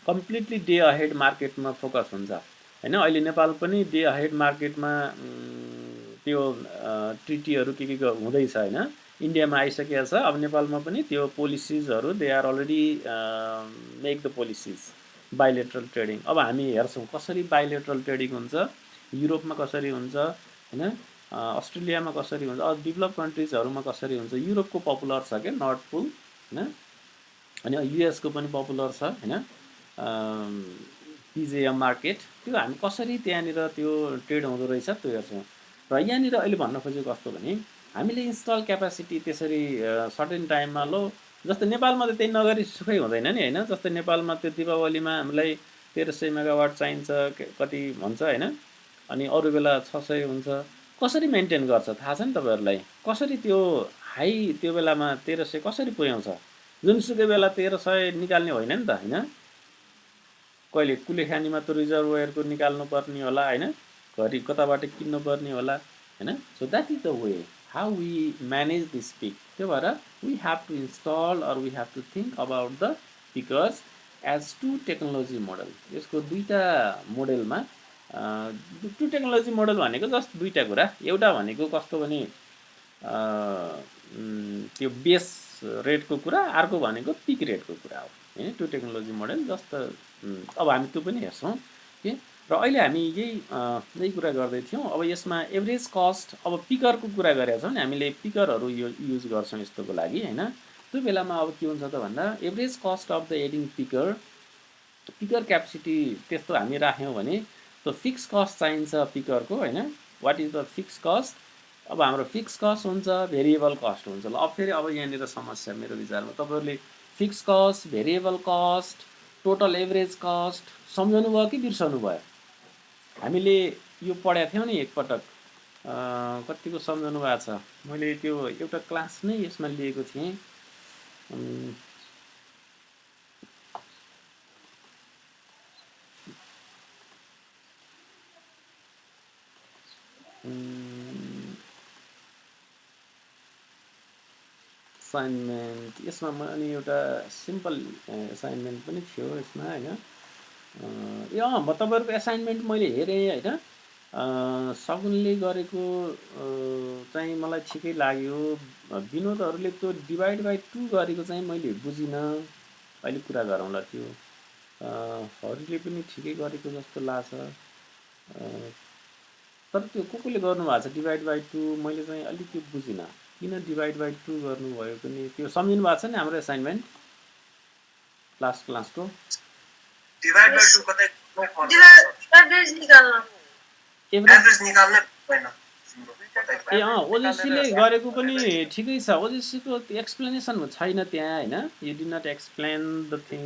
कम्प्लिटली डे अहेड मार्केटमा फोकस हुन्छ होइन अहिले नेपाल पनि डे अहेड मार्केटमा त्यो ट्रिटीहरू के हुँदैछ होइन इन्डियामा आइसकेको छ अब नेपालमा पनि त्यो पोलिसिजहरू they are already make the policies bilateral trading अब हामी हेर्छौँ कसरी बाइलेटरल ट्रेडिङ हुन्छ युरोपमा कसरी हुन्छ होइन अस्ट्रेलियामा कसरी हुन्छ अब डेभलप कन्ट्रिजहरूमा कसरी हुन्छ युरोपको पपुलर छ क्या नर्थ पोल होइन अनि युएसको पनि पपुलर छ होइन पिजेएम मार्केट त्यो हामी कसरी त्यहाँनिर त्यो ट्रेड हुँदो रहेछ त्यो हेर्छौँ र यहाँनिर अहिले भन्न खोजेको कस्तो भने हामीले इन्स्टल क्यापासिटी त्यसरी सर्टेन टाइममा लो जस्तै नेपालमा त त्यही नगरी सुखै हुँदैन नि होइन जस्तै नेपालमा त्यो दिपावलीमा हामीलाई 1300 मेगावाट चाहिन्छ कति भन्छ होइन अनि अरू बेला 600 हुन्छ कसरी मेन्टेन गर्छ थाहा छ नि तपाईँहरूलाई कसरी त्यो हाई त्यो बेलामा 1300 कसरी पुर्याउँछ जुनसुकै बेला 1300 निकाल्ने होइन नि त होइन कहिले कुलेखानीमा त रिजर्भोयरको निकाल्नु पर्ने होला होइन घरि कताबाट किन्नु पर्ने होला होइन so that is the way how we manage this peak त्यो भएर we have to install or we have to think about the peakers as two technology model यसको दुईवटा मोडेलमा टु टेक्नोलोजी मोडल भनेको जस्ट दुईवटा कुरा एउटा भनेको कस्तो भने त्यो बेस रेटको कुरा अर्को भनेको पिक रेटको कुरा हो होइन टु टेक्नोलोजी मोडल जस्ट अब हामी त्यो पनि हेर्छौँ कि र अहिले हामी यही कुरा गर्दै थियौँ अब यसमा एभरेज कस्ट अब पिकरको कुरा गरेका छौँ नि हामीले पिकरहरू युज गर्छौँ यस्तोको लागि होइन त्यो बेलामा अब के हुन्छ त भन्दा average cost of the adding picker capacity त्यस्तो हामी राख्यौँ भने त्यो फिक्स कस्ट चाहिन्छ पिकरको होइन what is the fix cost अब हाम्रो फिक्स कस्ट हुन्छ भेरिएबल कस्ट हुन्छ ल अब फेरि अब यहाँनिर समस्या मेरो विचारमा तपाईँहरूले fix cost variable cost total average cost सम्झाउनु भयो कि बिर्साउनु भयो हामीले यो पढाएको थियौँ नि एकपटक कतिको सम्झाउनु भएको छ मैले त्यो एउटा क्लास नै यसमा लिएको थिएँ असाइनमेन्ट यसमा अनि एउटा सिम्पल असाइनमेन्ट पनि थियो यसमा होइन म तपाईँहरूको एसाइनमेन्ट मैले हेरेँ होइन सगुनले गरेको चाहिँ मलाई ठिकै लाग्यो विनोदहरूले त्यो डिभाइड बाई 2 गरेको चाहिँ मैले बुझिनँ अहिले कुरा गरौँला त्यो हरिले पनि ठिकै गरेको जस्तो लाग्छ तर त्यो कसले गर्नुभएको छ डिभाइड बाई 2 मैले चाहिँ अलिक त्यो बुझिनँ किन डिभाइड बाई 2 गर्नुभयो पनि त्यो सम्झिनु भएको छ नि हाम्रो एसाइनमेन्ट लास्ट क्लासको डिभाइड बाइ 2 कतै एभरेज निकाल्न होइन ओजेसीले गरेको पनि ठिकै छ ओजेसीको एक्सप्लेनेसन छैन त्यहाँ होइन you did not explain the thing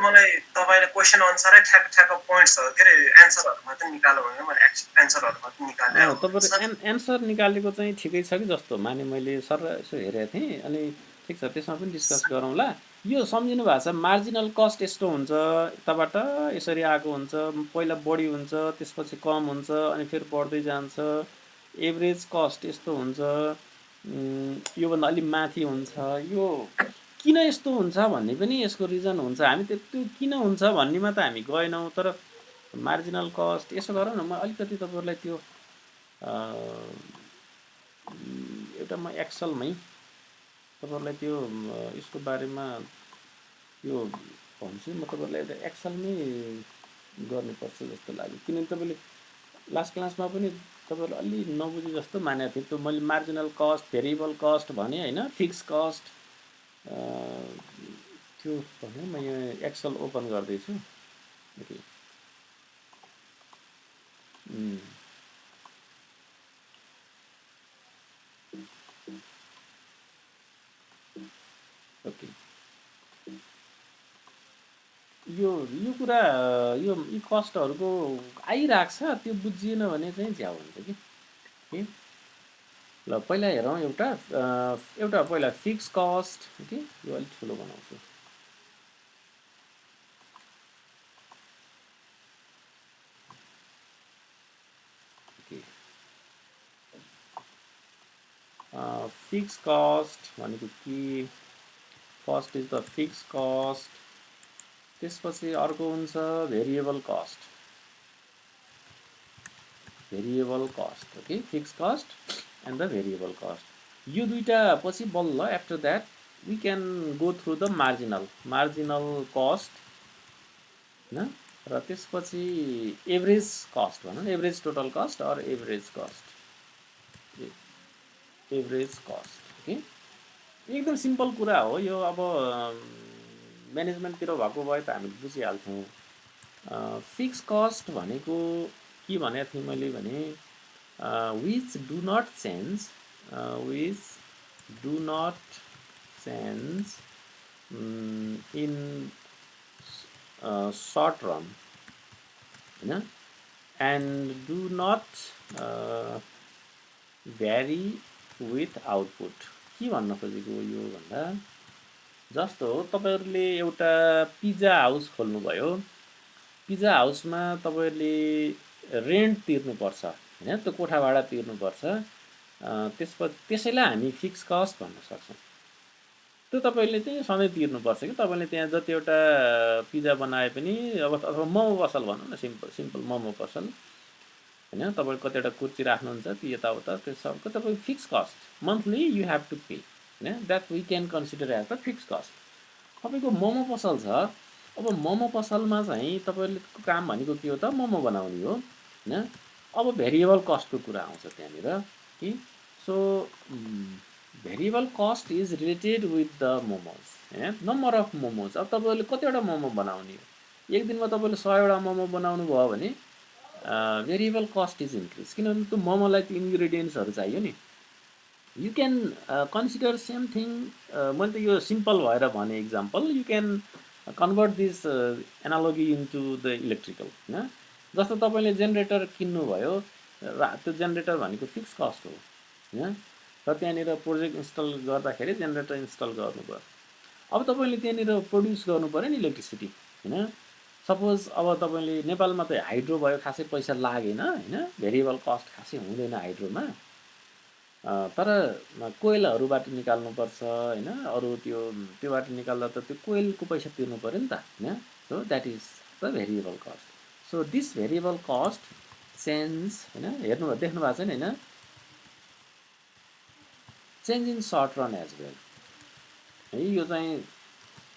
मलाई तपाईले क्वेशन अनुसारै ठ्याक पोइन्ट्सहरु के रे एन्सरहरु मात्र निकाल्नु भने मैले एन्सरहरु मात्र निकाले तपाईहरु एन्सर निकालेको चाहिँ ठिकै छ कि जस्तो माने मैले सर यसो हेरेको थिएँ अनि ठिक छ त्यसमा पनि डिस्कस गरौँला यो सम्झिनु भएको छ मार्जिनल कस्ट यस्तो हुन्छ यताबाट यसरी आएको हुन्छ पहिला बढी हुन्छ त्यसपछि कम हुन्छ अनि फेरि बढ्दै जान्छ एभरेज कस्ट यस्तो हुन्छ योभन्दा अलि माथि हुन्छ यो किन यस्तो हुन्छ भन्ने पनि यसको रिजन हुन्छ हामी त्यो किन हुन्छ भन्नेमा त हामी गएनौँ तर मार्जिनल कस्ट यसो गरौँ न म अलिकति तपाईहरुलाई त्यो एउटा म एक्सलमै तपाईहरुलाई त्यो यसको बारेमा यो भन्छु म तपाईहरुलाई एउटा एक्सलमै गर्नुपर्छ जस्तो लाग्यो किनभने तपाईले लास्ट क्लासमा पनि तपाईहरुले अलि नबुझे जस्तो मानेको थिए त्यो मैले मार्जिनल कस्ट भेरिएबल कस्ट भने हैन फिक्स कस्ट त्यो भने म यहाँ एक्सल ओपन गर्दै छु ओके ओके यो कुरा यो कस्टहरुको आइराख्छ त्यो बुझिएन भने चाहिँ झ्याउ हुन्छ कि ल पहिला हेरौँ एउटा पहिला फिक्स कस्ट ओके यो अलि ठुलो बनाउँछु फिक्स कस्ट भनेको के? First is the fix cost, त्यसपछि अर्को हुन्छ variable cost. Variable cost, okay, fix cost and the variable cost. यो दुईटा पछि बल्ल after that we can go through the marginal cost होइन, र त्यसपछि एभरेज कस्ट भनौँ, average total cost or average cost, average cost, okay. एकदम सिम्पल कुरा हो यो। अब म्यानेजमेन्टतिर भएको भए त हामीले बुझिहाल्थ्यौँ। फिक्स कस्ट भनेको के भनेको थिएँ मैले भने which do not change, which do not change in short run होइन, and do not vary with output. के भन्न खोजेको यो भन्दा जस्तो तपाईँहरूले एउटा पिज्जा हाउस खोल्नुभयो, पिज्जा हाउसमा तपाईँहरूले रेन्ट तिर्नुपर्छ होइन, त्यो कोठा भाडा तिर्नुपर्छ, त्यसपछि त्यसैलाई हामी फिक्स कस्ट भन्न सक्छौँ। त्यो तपाईँले चाहिँ सधैँ तिर्नुपर्छ कि तपाईँले त्यहाँ जतिवटा पिज्जा बनाए पनि, अब अथवा मोमो पसल भनौँ न, सिम्पल मोमो पसल होइन, तपाईँले कतिवटा कुर्सी राख्नुहुन्छ त्यो यताउता, त्यो सबको तपाईँको fix cost monthly you have to pay होइन, that we can consider as the fix cost. तपाईँको मोमो पसल छ, अब मोमो पसलमा चाहिँ तपाईँले काम भनेको के हो त, मोमो बनाउने हो होइन। अब भेरिएबल कस्टको कुरा आउँछ त्यहाँनिर कि so variable cost is related with the momos होइन, नम्बर अफ मोमोज। अब तपाईँले कतिवटा मोमो बनाउने हो, एक दिनमा तपाईँले 100वटा मोमो बनाउनु भयो भने भेरिएबल कस्ट इज इन्क्रिज, किनभने त्यो मोमोलाई त्यो इन्ग्रिडियन्ट्सहरू चाहियो नि। You can consider same thing, मैले त यो सिम्पल भएर भने example, you can convert this analogy into the electrical होइन। जस्तो तपाईँले जेनेरेटर किन्नुभयो, त्यो जेनेरेटर भनेको फिक्स कस्ट हो होइन, र त्यहाँनिर प्रोजेक्ट इन्स्टल गर्दाखेरि जेनेरेटर इन्स्टल गर्नुभयो। अब तपाईँले त्यहाँनिर प्रड्युस गर्नु पऱ्यो नि इलेक्ट्रिसिटी होइन। सपोज अब तपाईँले नेपालमा त हाइड्रो भयो, खासै पैसा लागेन होइन, भेरिएबल कस्ट खासै हुँदैन हाइड्रोमा, तर कोइलहरूबाट निकाल्नुपर्छ होइन, अरू त्योबाट निकाल्दा त त्यो कोइलको पैसा तिर्नु पऱ्यो नि त होइन। So that is the variable cost. So this variable cost change होइन, हेर्नु देख्नु भएको छ नि होइन, change in short run as well है, यो चाहिँ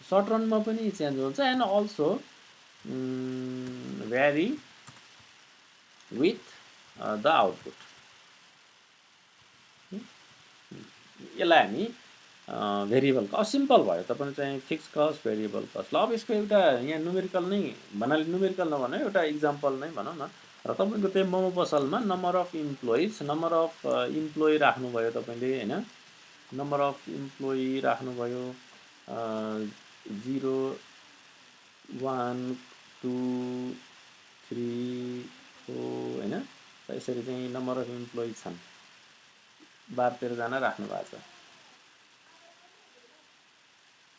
सर्ट रनमा पनि चेन्ज हुन्छ and also vary with the output. यसलाई हामी भेरिएबल कस्ट, सिम्पल भयो। तपाईँले चाहिँ फिक्स कस्ट, भेरिएबल कस्ट। ल अब यसको एउटा यहाँ न्युमेरिकल नै भन्नाले, न्युमेरिकल नभनौँ, एउटा इक्जाम्पल नै भनौँ न। र तपाईँको त्यही मोमो पसलमा नम्बर अफ इम्प्लोइ राख्नुभयो तपाईँले होइन, नम्बर अफ इम्प्लोइ राख्नुभयो 0 1 2 3 4 होइन, यसरी चाहिँ नम्बर अफ इम्प्लोइ छन्, 12-13जना राख्नु भएको छ।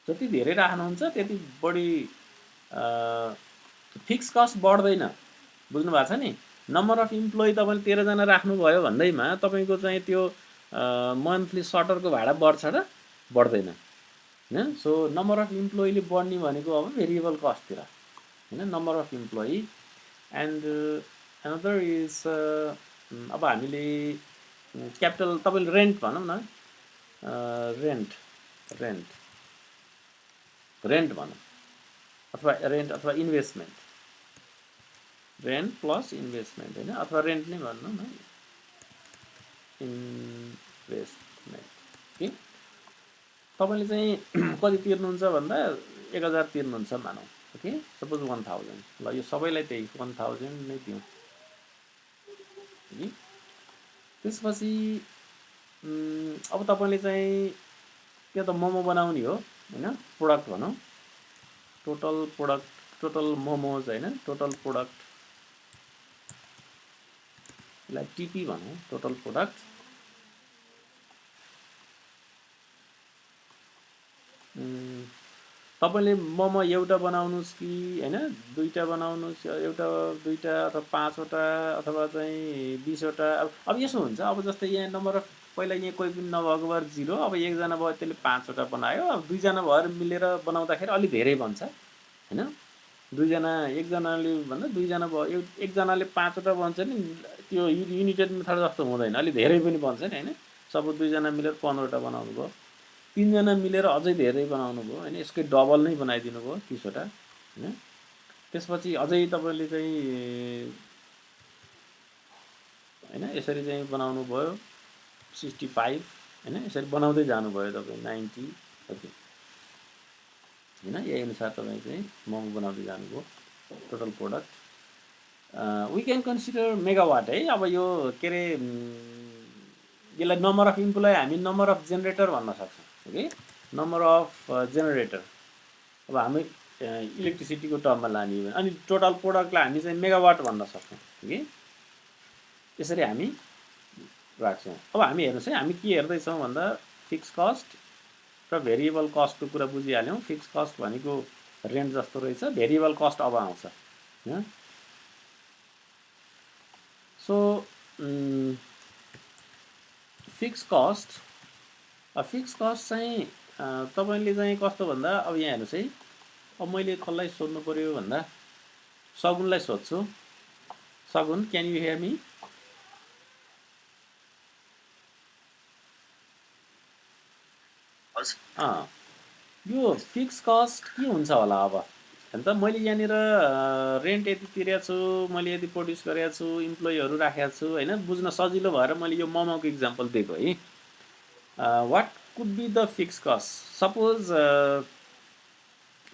जति धेरै राख्नुहुन्छ त्यति बढी फिक्स कस्ट बढ्दैन, बुझ्नु भएको छ नि। नम्बर अफ इम्प्लोइ तपाईँले 13जना राख्नुभयो भन्दैमा तपाईँको चाहिँ त्यो मन्थली सटरको भाडा बढ्छ र बढ्दैन होइन। सो नम्बर अफ इम्प्लोइले बढ्ने भनेको अब भेरिएबल कस्टतिर होइन, number of employee. And another is अब हामीले क्यापिटल, तपाईँले रेन्ट भनौँ न, रेन्ट भनौँ, अथवा रेन्ट अथवा इन्भेस्टमेन्ट, रेन्ट प्लस इन्भेस्टमेन्ट होइन, अथवा रेन्ट नै भनौँ न, इन्भेस्टमेन्ट कि तपाईँले चाहिँ कति तिर्नुहुन्छ भन्दा 1000 तिर्नुहुन्छ मानौँ, ओके, सपोज 1000। ल यो सबैलाई त्यही 1000 नै दिउँ। त्यसपछि अब तपाईँले चाहिँ त्यो त मोमो बनाउने हो होइन, प्रोडक्ट भनौँ, टोटल मोमोज होइन, टोटल प्रोडक्ट, यसलाई टिपी भनौँ, टोटल प्रोडक्ट। तपाईँले मोमो एउटा बनाउनुहोस् कि होइन, दुईवटा बनाउनुहोस्, एउटा दुईवटा अथवा 5वटा अथवा चाहिँ 20वटा। अब यसो हुन्छ, अब जस्तै यहाँ नम्बर अफ पहिला यहाँ कोही पनि नभएको भएर 0, अब एकजना भयो त्यसले 5 वटा बनायो, अब दुईजना भएर मिलेर बनाउँदाखेरि अलि धेरै बन्छ हैन। दुईजना एकजनाले भन्दा दुईजना भयो, एकजनाले 5 वटा बन्छ नि, त्यो युनिटेड मेथड जस्तो हुँदैन, अलि धेरै पनि बन्छ नि हैन। सब दुईजना मिलेर 15 वटा बनाउनु भयो, 3 जना मिलेर अझै धेरै बनाउनु भयो हैन, यसकै डबल नै बनाइदिनु भयो 30 वटा हैन। त्यसपछि अझै तपाईले चाहिँ हैन यसरी चाहिँ बनाउनु भयो 65 हैन, यसरी बनाउँदै जानु भयो तपाई 90 ओके हैन। यही अनुसार तपाई चाहिँ मोमो बनाउँदै जानु भयो total product. We can consider megawatt है। अब यो के रे यसलाई नम्बर अफ इम्प्लोइ हामी नम्बर अफ जेनेरेटर भन्न सक्छौँ ओके, नम्बर अफ जेनेरेटर। अब हामी इलेक्ट्रिसिटीको टर्ममा लाने हो भने अनि टोटल प्रोडक्टलाई हामी चाहिँ मेगावाट भन्न सक्छौँ ओके, यसरी हामी राख्छौँ। अब हामी हेर्नुहोस् है, हामी के हेर्दैछौँ भन्दा फिक्स कस्ट र भेरिएबल कस्टको कुरा बुझिहाल्यौँ। फिक्स कस्ट भनेको रेन्ट जस्तो रहेछ, भेरिएबल कस्ट अब आउँछ हैन। सो फिक्स कस्ट चाहिँ तपाईले चाहिँ कस्तो भन्दा अब यहाँ हेर्नुहोस् है, अब मैले कसलाई सोध्नु पर्यो भन्दा सगुनलाई सोध्छु। सगुन, क्यान यु हियर मी? यो फिक्स कस्ट के हुन्छ होला अब अन्त मैले यहाँनिर रेन्ट यति तिरेको छु, मैले यति प्रड्युस गरेको छु, इम्प्लोइहरू राखेको छु हैन, बुझ्न सजिलो भएर मैले यो मोमोको इक्जाम्पल दिएको है। What could be the fix cost? Suppose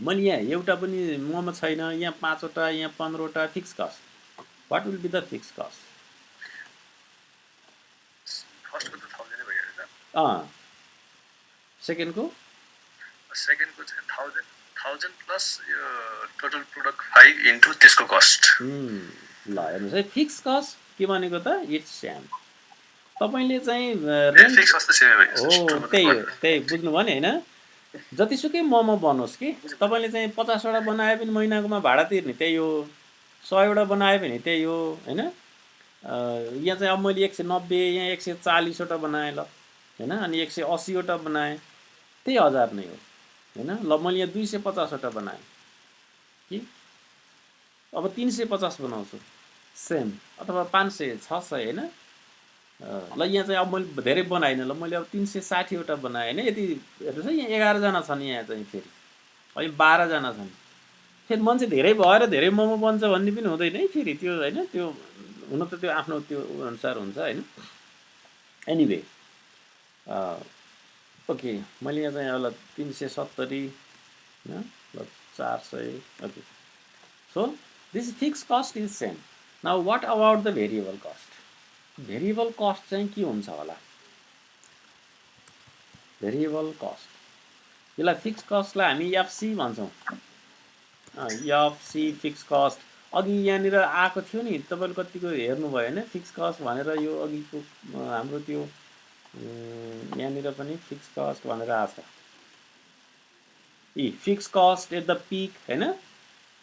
मैले यहाँ एउटा पनि मोमो छैन, यहाँ 5 वटा, यहाँ 15 वटा, fix cost what will be the fix cost? फर्स्टको त 1000 नै भयो हैन। सेकेन्डको चाहिँ 1000 प्लस यो टोटल प्रोडक्ट 5 इन्टु त्यसको कस्ट। ल हेर्नुहोस् है, फिक्स कस्ट के भनेको त इट्स सेम। तपाईले चाहिँ रेन्ट फिक्स कस्ट त सेमै भयो। हो त्यही बुझ्नुभयो नि हैन। जतिसुकै मोमो बनोस् कि तपाईले चाहिँ 50 वटा बनाए पनि महिनाकोमा भाडा तिर्ने त्यही हो, 100 वटा बनाए पनि त्यही हो हैन। यहाँ चाहिँ अब मैले 190, यहाँ 140 वटा बनाएँ ल हैन, अनि 180 वटा बनाएँ, त्यही 1000 नै हो हैन। ल मैले यहाँ 250 वटा बनाएँ कि अब 350 बनाउँछु सेम, अथवा 500 600 हैन। ल यहाँ चाहिँ अब मैले धेरै बनाइनँ, ल मैले अब 360 वटा बनाएँ हैन। यति हेर्नुहोस् है, यहाँ 11 जना छन्, यहाँ चाहिँ फेरि अहिले 12 जना छन्, फेरि मान्छे धेरै भएर धेरै मोमो बन्छ भन्ने पनि हुँदैन है फेरि त्यो हैन। त्यो हुन त त्यो आफ्नो त्यो अनुसार हुन्छ हैन। एनिवे ओके, मैले यहाँ चाहिँ अब 370 हैन, ल 400 okay. So this fix cost is same. Now what about the variable cost? Variable cost चाहिँ के हुन्छ होला? भेरिएबल कस्ट यसलाई फिक्स कस्टलाई हामी एफसी भन्छौँ। एफसी फिक्स कस्ट अघि यहाँनिर आएको थियो नि, तपाईले कतिको हेर्नुभयो हैन? फिक्स कस्ट भनेर यो अघिको हाम्रो त्यो यहाँनिर पनि फिक्स कस्ट भनेर आछ। Fix cost at the peak हैन,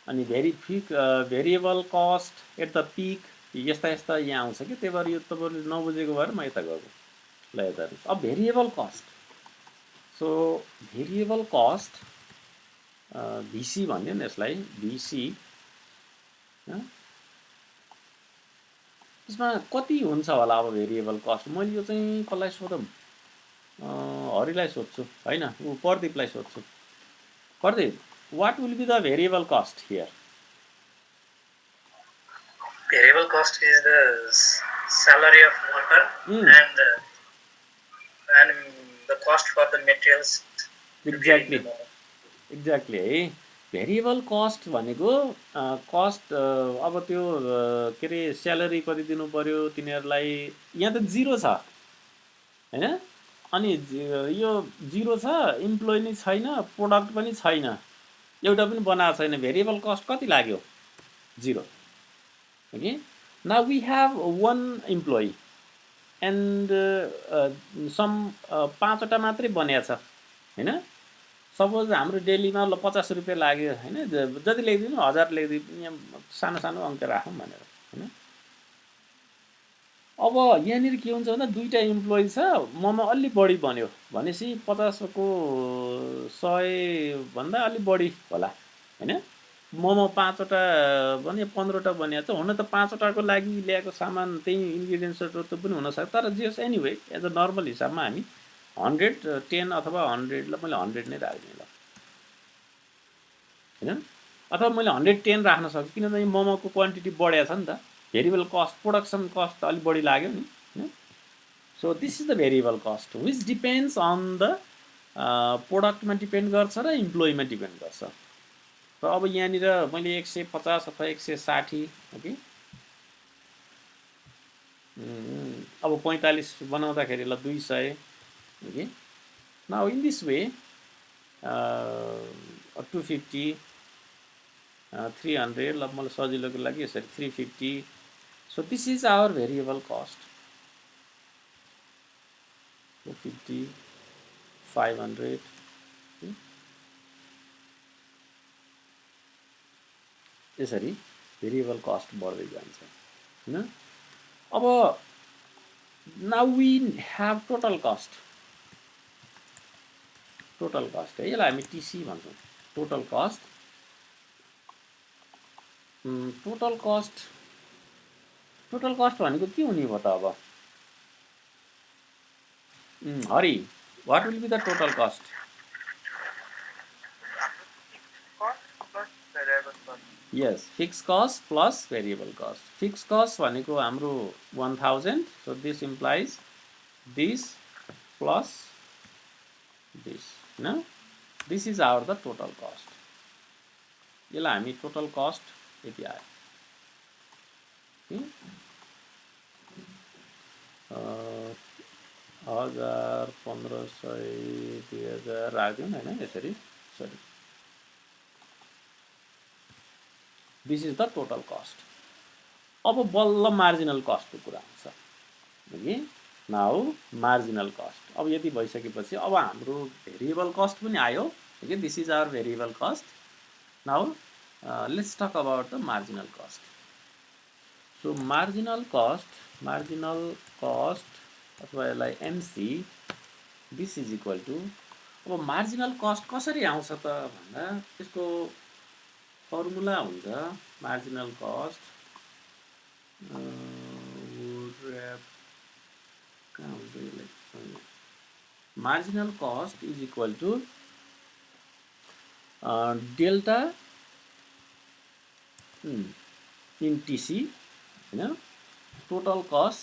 अनि variable cost at the peak, यस्ता यस्ता यहाँ आउँछ कि, त्यही भएर यो तपाईले नबुझेको भएर म यता गएको। ल यता हेर्नुहोस्, अब variable cost. So variable cost भिसी भन्यो नि यसलाई, भिसी। त्यसमा कति हुन्छ होला अब भेरिएबल कस्ट? मैले यो चाहिँ कसलाई सोधौँ? हरिलाई सोध्छु हैन, ऊ प्रदीपलाई सोध्छु। Pradeep, what will be the variable cost here? Variable cost is the salary of worker and the cost for the materials. Exactly है। भेरिएबल कस्ट भनेको कस्ट अब त्यो के रे स्यालेरी कति दिनु पर्यो तिनीहरूलाई, यहाँ त 0 छ हैन, अनि यो 0 छ, इम्प्लोइ नै छैन, प्रोडक्ट पनि छैन, एउटा पनि बनाएको छैन, भेरिएबल कस्ट कति लाग्यो? 0 okay. Now we have 1 employee and some 5 वटा मात्रै बनिएको छ हैन। सपोज हाम्रो डेलीमा ल 50 रुपियाँ लाग्यो हैन, जति लेखिदिनु 1000 लेखिदिनु, यहाँ सानो सानो अङ्क राखौँ भनेर हैन। अब यहाँनिर के हुन्छ भन्दा दुईटा इम्प्लोइ छ, ममा अलि बढी बन्यो भनेपछि 50 को 100 भन्दा अलि बढी होला हैन। ममा 5 वटा भने 15 वटा बनिएको छ, हुन त 5 वटाको लागि ल्याएको सामान त्यही इन्ग्रेडियन्ट्सहरु त पनि हुन सक्छ, तर जस एनीवे एज अ नर्मल हिसाबमा हामी 100 10 अथवा 100 लाई मैले 100 नै राख्दिएँ ल हैन। अथवा मैले 110 राख्न सक्छु किनभने मोमोको क्वान्टिटी बढेको छ नि त, भेरिएबल कस्ट प्रोडक्सन कस्ट त अलि बढी लाग्यो नि हैन। So this is the variable cost which depends on the प्रोडक्टमा डिपेन्ड गर्छ र इम्प्लोइमा डिपेन्ड गर्छ। र अब यहाँनिर मैले 150 अथवा 160 ओके अब 45 बनाउँदाखेरि ल 200 okay. Now in this way 250 300 ल मलाई सजिलोको लागि यसरी 350। So this is our variable cost 450 500 यसरी भेरिएबल कस्ट बढ्दै जान्छ हैन। अब now we have total cost है, यसलाई हामी टीसी भन्छौँ। टोटल कस्ट भनेको के हुने भयो त अब Hari what will be the total cost? Yes fix cost plus variable cost. Fix cost भनेको हाम्रो 1000, so this employees this plus this हैन। This is our the total cost. यसलाई हामी टोटल कस्ट यति आयो 1000 1500 2000 राख्दिउँ हैन यसरी sorry. This is the total cost. अब बल्ल मार्जिनल कस्टको कुरा आउँछ ओके। नाउ मार्जिनल कस्ट अब यति भइसकेपछि अब हाम्रो भेरिएबल कस्ट पनि आयो okay. This is our variable cost. Now let's talk about the marginal cost. So marginal cost अथवा यसलाई MC this is equal to अब मार्जिनल कस्ट कसरी आउँछ त भन्दा यसको फर्मुला हुन्छ मार्जिनल कस्ट कहाँ हुन्छ यसलाई marginal cost is equal to delta in TC हैन। Total cost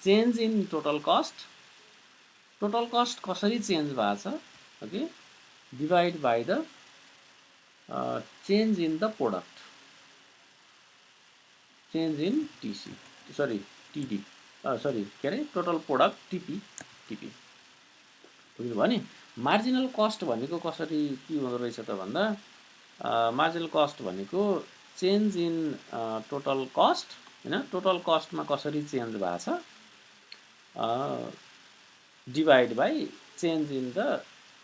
change in total cost कसरी चेन्ज भएको छ okay divide by the change in the product change in TC sorry TD sorry के अरे टोटल प्रोडक्ट टीपी बुझ्नु भयो नि। मार्जिनल कस्ट भनेको कसरी के हुँदो रहेछ त भन्दा मार्जिनल कस्ट भनेको चेन्ज इन टोटल कस्ट हैन। टोटल कस्टमा कसरी चेन्ज भएको छ divide by change in the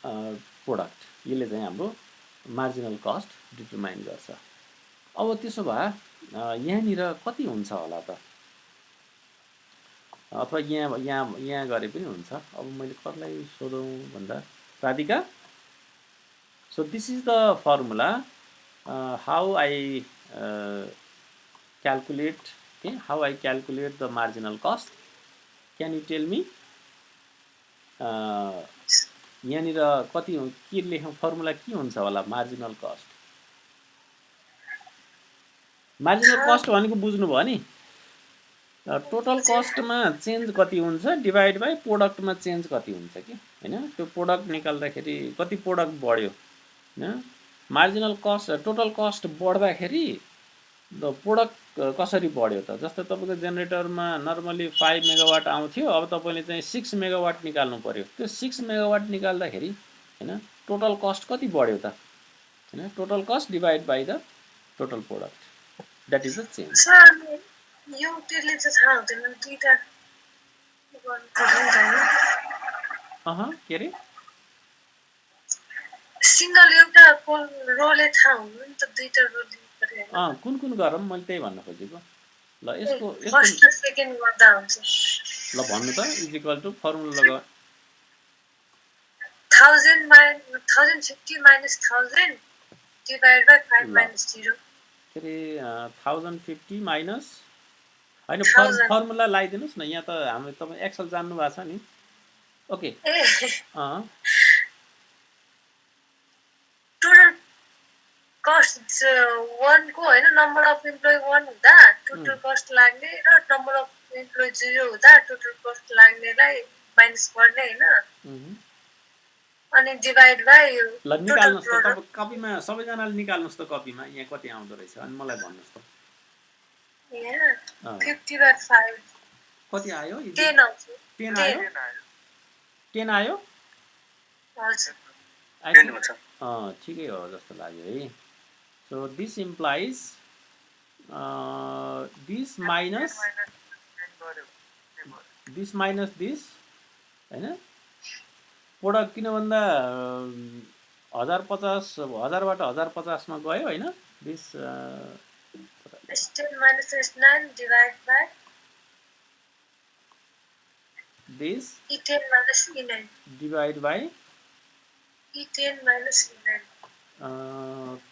product यसले चाहिँ हाम्रो मार्जिनल कस्ट डिटरमाइन गर्छ। अब त्यसो भए यहाँनिर कति हुन्छ होला त अथवा यहाँ गरे पनि हुन्छ। अब मैले कसलाई सोधौँ भन्दा Radhika. So this is the formula how I calculate the marginal cost. Can you tell me यहाँनिर कति के लेखौँ फर्मुला के हुन्छ होला मार्जिनल कस्ट? मार्जिनल कस्ट भनेको बुझ्नुभयो नि टोटल कस्टमा चेन्ज कति हुन्छ डिवाइड बाई प्रोडक्टमा चेन्ज कति हुन्छ कि हैन। त्यो प्रोडक्ट निकाल्दाखेरि कति प्रोडक्ट बढ्यो हैन। मार्जिनल कस्ट टोटल कस्ट बढ्दाखेरि द प्रोडक्ट कसरी बढ्यो त जस्तै तपाईको जेनेरेटरमा नर्मली 5 मेगावाट आउँथ्यो अब तपाईले चाहिँ 6 मेगावाट निकाल्नु पर्यो। त्यो 6 मेगावाट निकाल्दाखेरि हैन टोटल कस्ट कति बढ्यो त हैन। Total cost divide by the total product that is the change. एउटैले चाहिँ थाहा हुँदैन दुईटा के अरे सिंगल एउटा रोले थाहा हुनु नि त दुईटा रोल कुन गरौँ मैले त्यही भन्न खोजेको ल यसको फर्स्ट र सेकेन्ड गर्दा हुन्छ ल भन्नु त इज इक्वल टु फर्मुला लगा 1050 minus 1000 divided by 5 ल minus 0 के अरे 1050 माइनस होइन 1000 फर्मुला लगाइदिनुहोस् न यहाँ त हाम्रो तपाईँ एक्सेल जान्नु भएको छ नि ओके total cost 1 को हैन नम्बर अफ एम्प्लोइ 1 हुँदा टोटल कस्ट लाग्ने र नम्बर अफ एम्प्लोइ 0 हुँदा टोटल कस्ट लाग्नेलाई माइनस गर्ने हैन अनि डिभाइड बाइ ल निकाल्नुस् त तपाईँ कपीमा सबैजनाले निकाल्नुस् त कपीमा यहाँ कति आउँदो रहेछ अनि मलाई भन्नुस् त यहाँ 50 by 5 कति आयो 10 आउँछ 10 आयो 10 आयो हजुर ठिकै हो जस्तो लाग्यो है so this employees this minus this हैन प्रोडक्ट किन भन्दा 1050 1000बाट 1050 मा गयो हैन this 10 minus 9 divided by this E10 minus E9 divide by E10 minus E9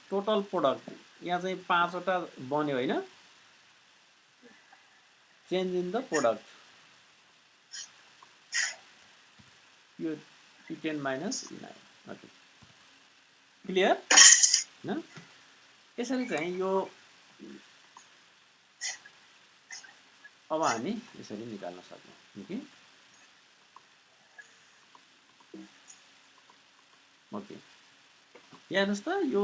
total product यहाँ चाहिँ 5 वटा बन्यो हैन चेन्ज इन द प्रोडक्ट यो E10 minus E9 okay clear हैन यसरी चाहिँ यो अब हामी यसरी निकाल्न सक्छौं ओके ओके हेर्नुस् त यो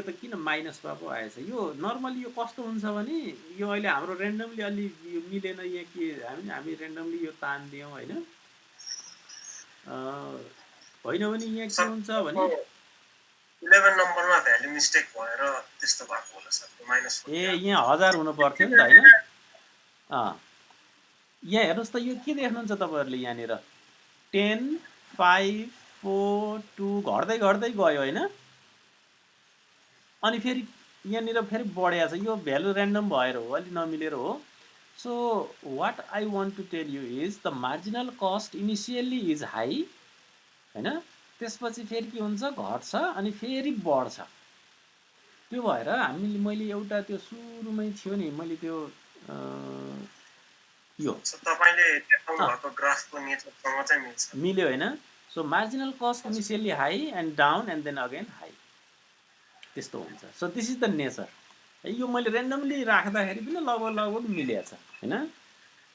त किन माइनसमा पो आएछ यो नर्मली यो कस्तो हुन्छ भने यो अहिले हाम्रो र्यान्डमली अलि यो मिलेन यहाँ के हामी र्यान्डमली यो तान दियौं हैन होइन भने यहाँ के हुन्छ भने 11 नम्बरमा भ्याल्यु मिस्टेक भएर त्यस्तो भएको होला सर माइनस ए यहाँ 1000 हुनु पर्थ्यो नि त हैन यहाँ हेर्नुस् त यो के देख्नुहुन्छ तपाईहरुले यहाँनिर 10 5 4 2 घट्दै घट्दै गयो हैन अनि फेरि यहाँनिर फेरि बढ्या छ यो भ्यालु र्यान्डम भएर हो अलि नमिलेर हो so what I want to tell you is the marginal cost initially is high हैन त्यसपछि फेरि के हुन्छ घट्छ अनि फेरि बढ्छ त्यो भएर हामीले मैले एउटा त्यो सुरुमै थियो नि मैले त्यो यो तपाईले देखाउनु भएको ग्राफको नेचरसँग चाहिँ मिल्छ मिल्यो हैन so marginal cost initially high and down and then again high त्यस्तो हुन्छ so this is the nature यो मैले र्यान्डमली राख्दाखेरि पनि लगभग मिलेछ हैन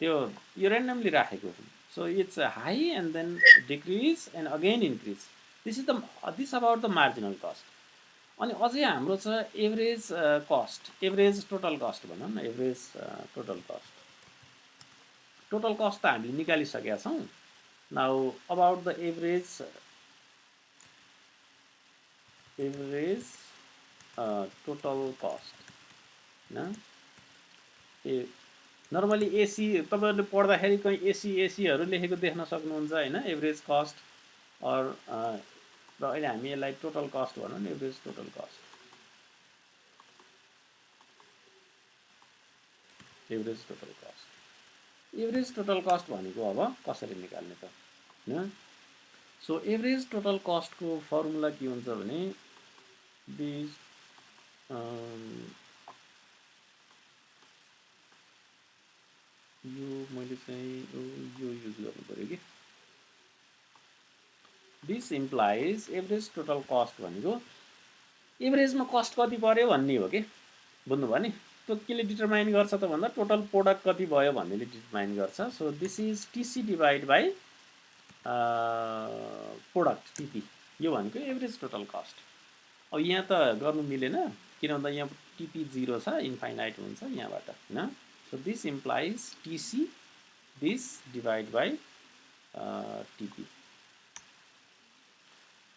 त्यो यो र्यान्डमली राखेको so it's high and then decrease and again increase this about the marginal cost अनि अझै हाम्रो छ average cost average total cost भनौँ न एभरेज टोटल कस्ट त हामीले निकालिसकेका छौँ now about the average total cost हैन नर्मली एसी तपाईहरुले पढ्दाखेरि कहीं एसीहरु लेखेको देख्न सक्नुहुन्छ हैन एभरेज कस्ट अर र अहिले हामी यसलाई टोटल कस्ट भनौँ न average total cost average total cost भनेको अब कसरी निकाल्ने त हैन सो एभरेज टोटल कस्ट को फर्मुला के हुन्छ भने दिस यो मैले चाहिँ यो युज गर्नु पर्यो कि this implies average total cost भनेको एभरेजमा कस्ट कति पर्यो भन्ने हो कि बुझ्नुभयो नि त्यो केले डिटरमाइन गर्छ त भन्दा टोटल प्रोडक्ट कति भयो भन्नेले डिटरमाइन गर्छ so this is TC divide by product TP यो भनेको एभरेज टोटल कस्ट अब यहाँ त गर्नु मिलेन किन भन्दा यहाँ टीपी 0 छ इन्फाइनाइट हुन्छ यहाँबाट हैन so this implies TC this divide by TP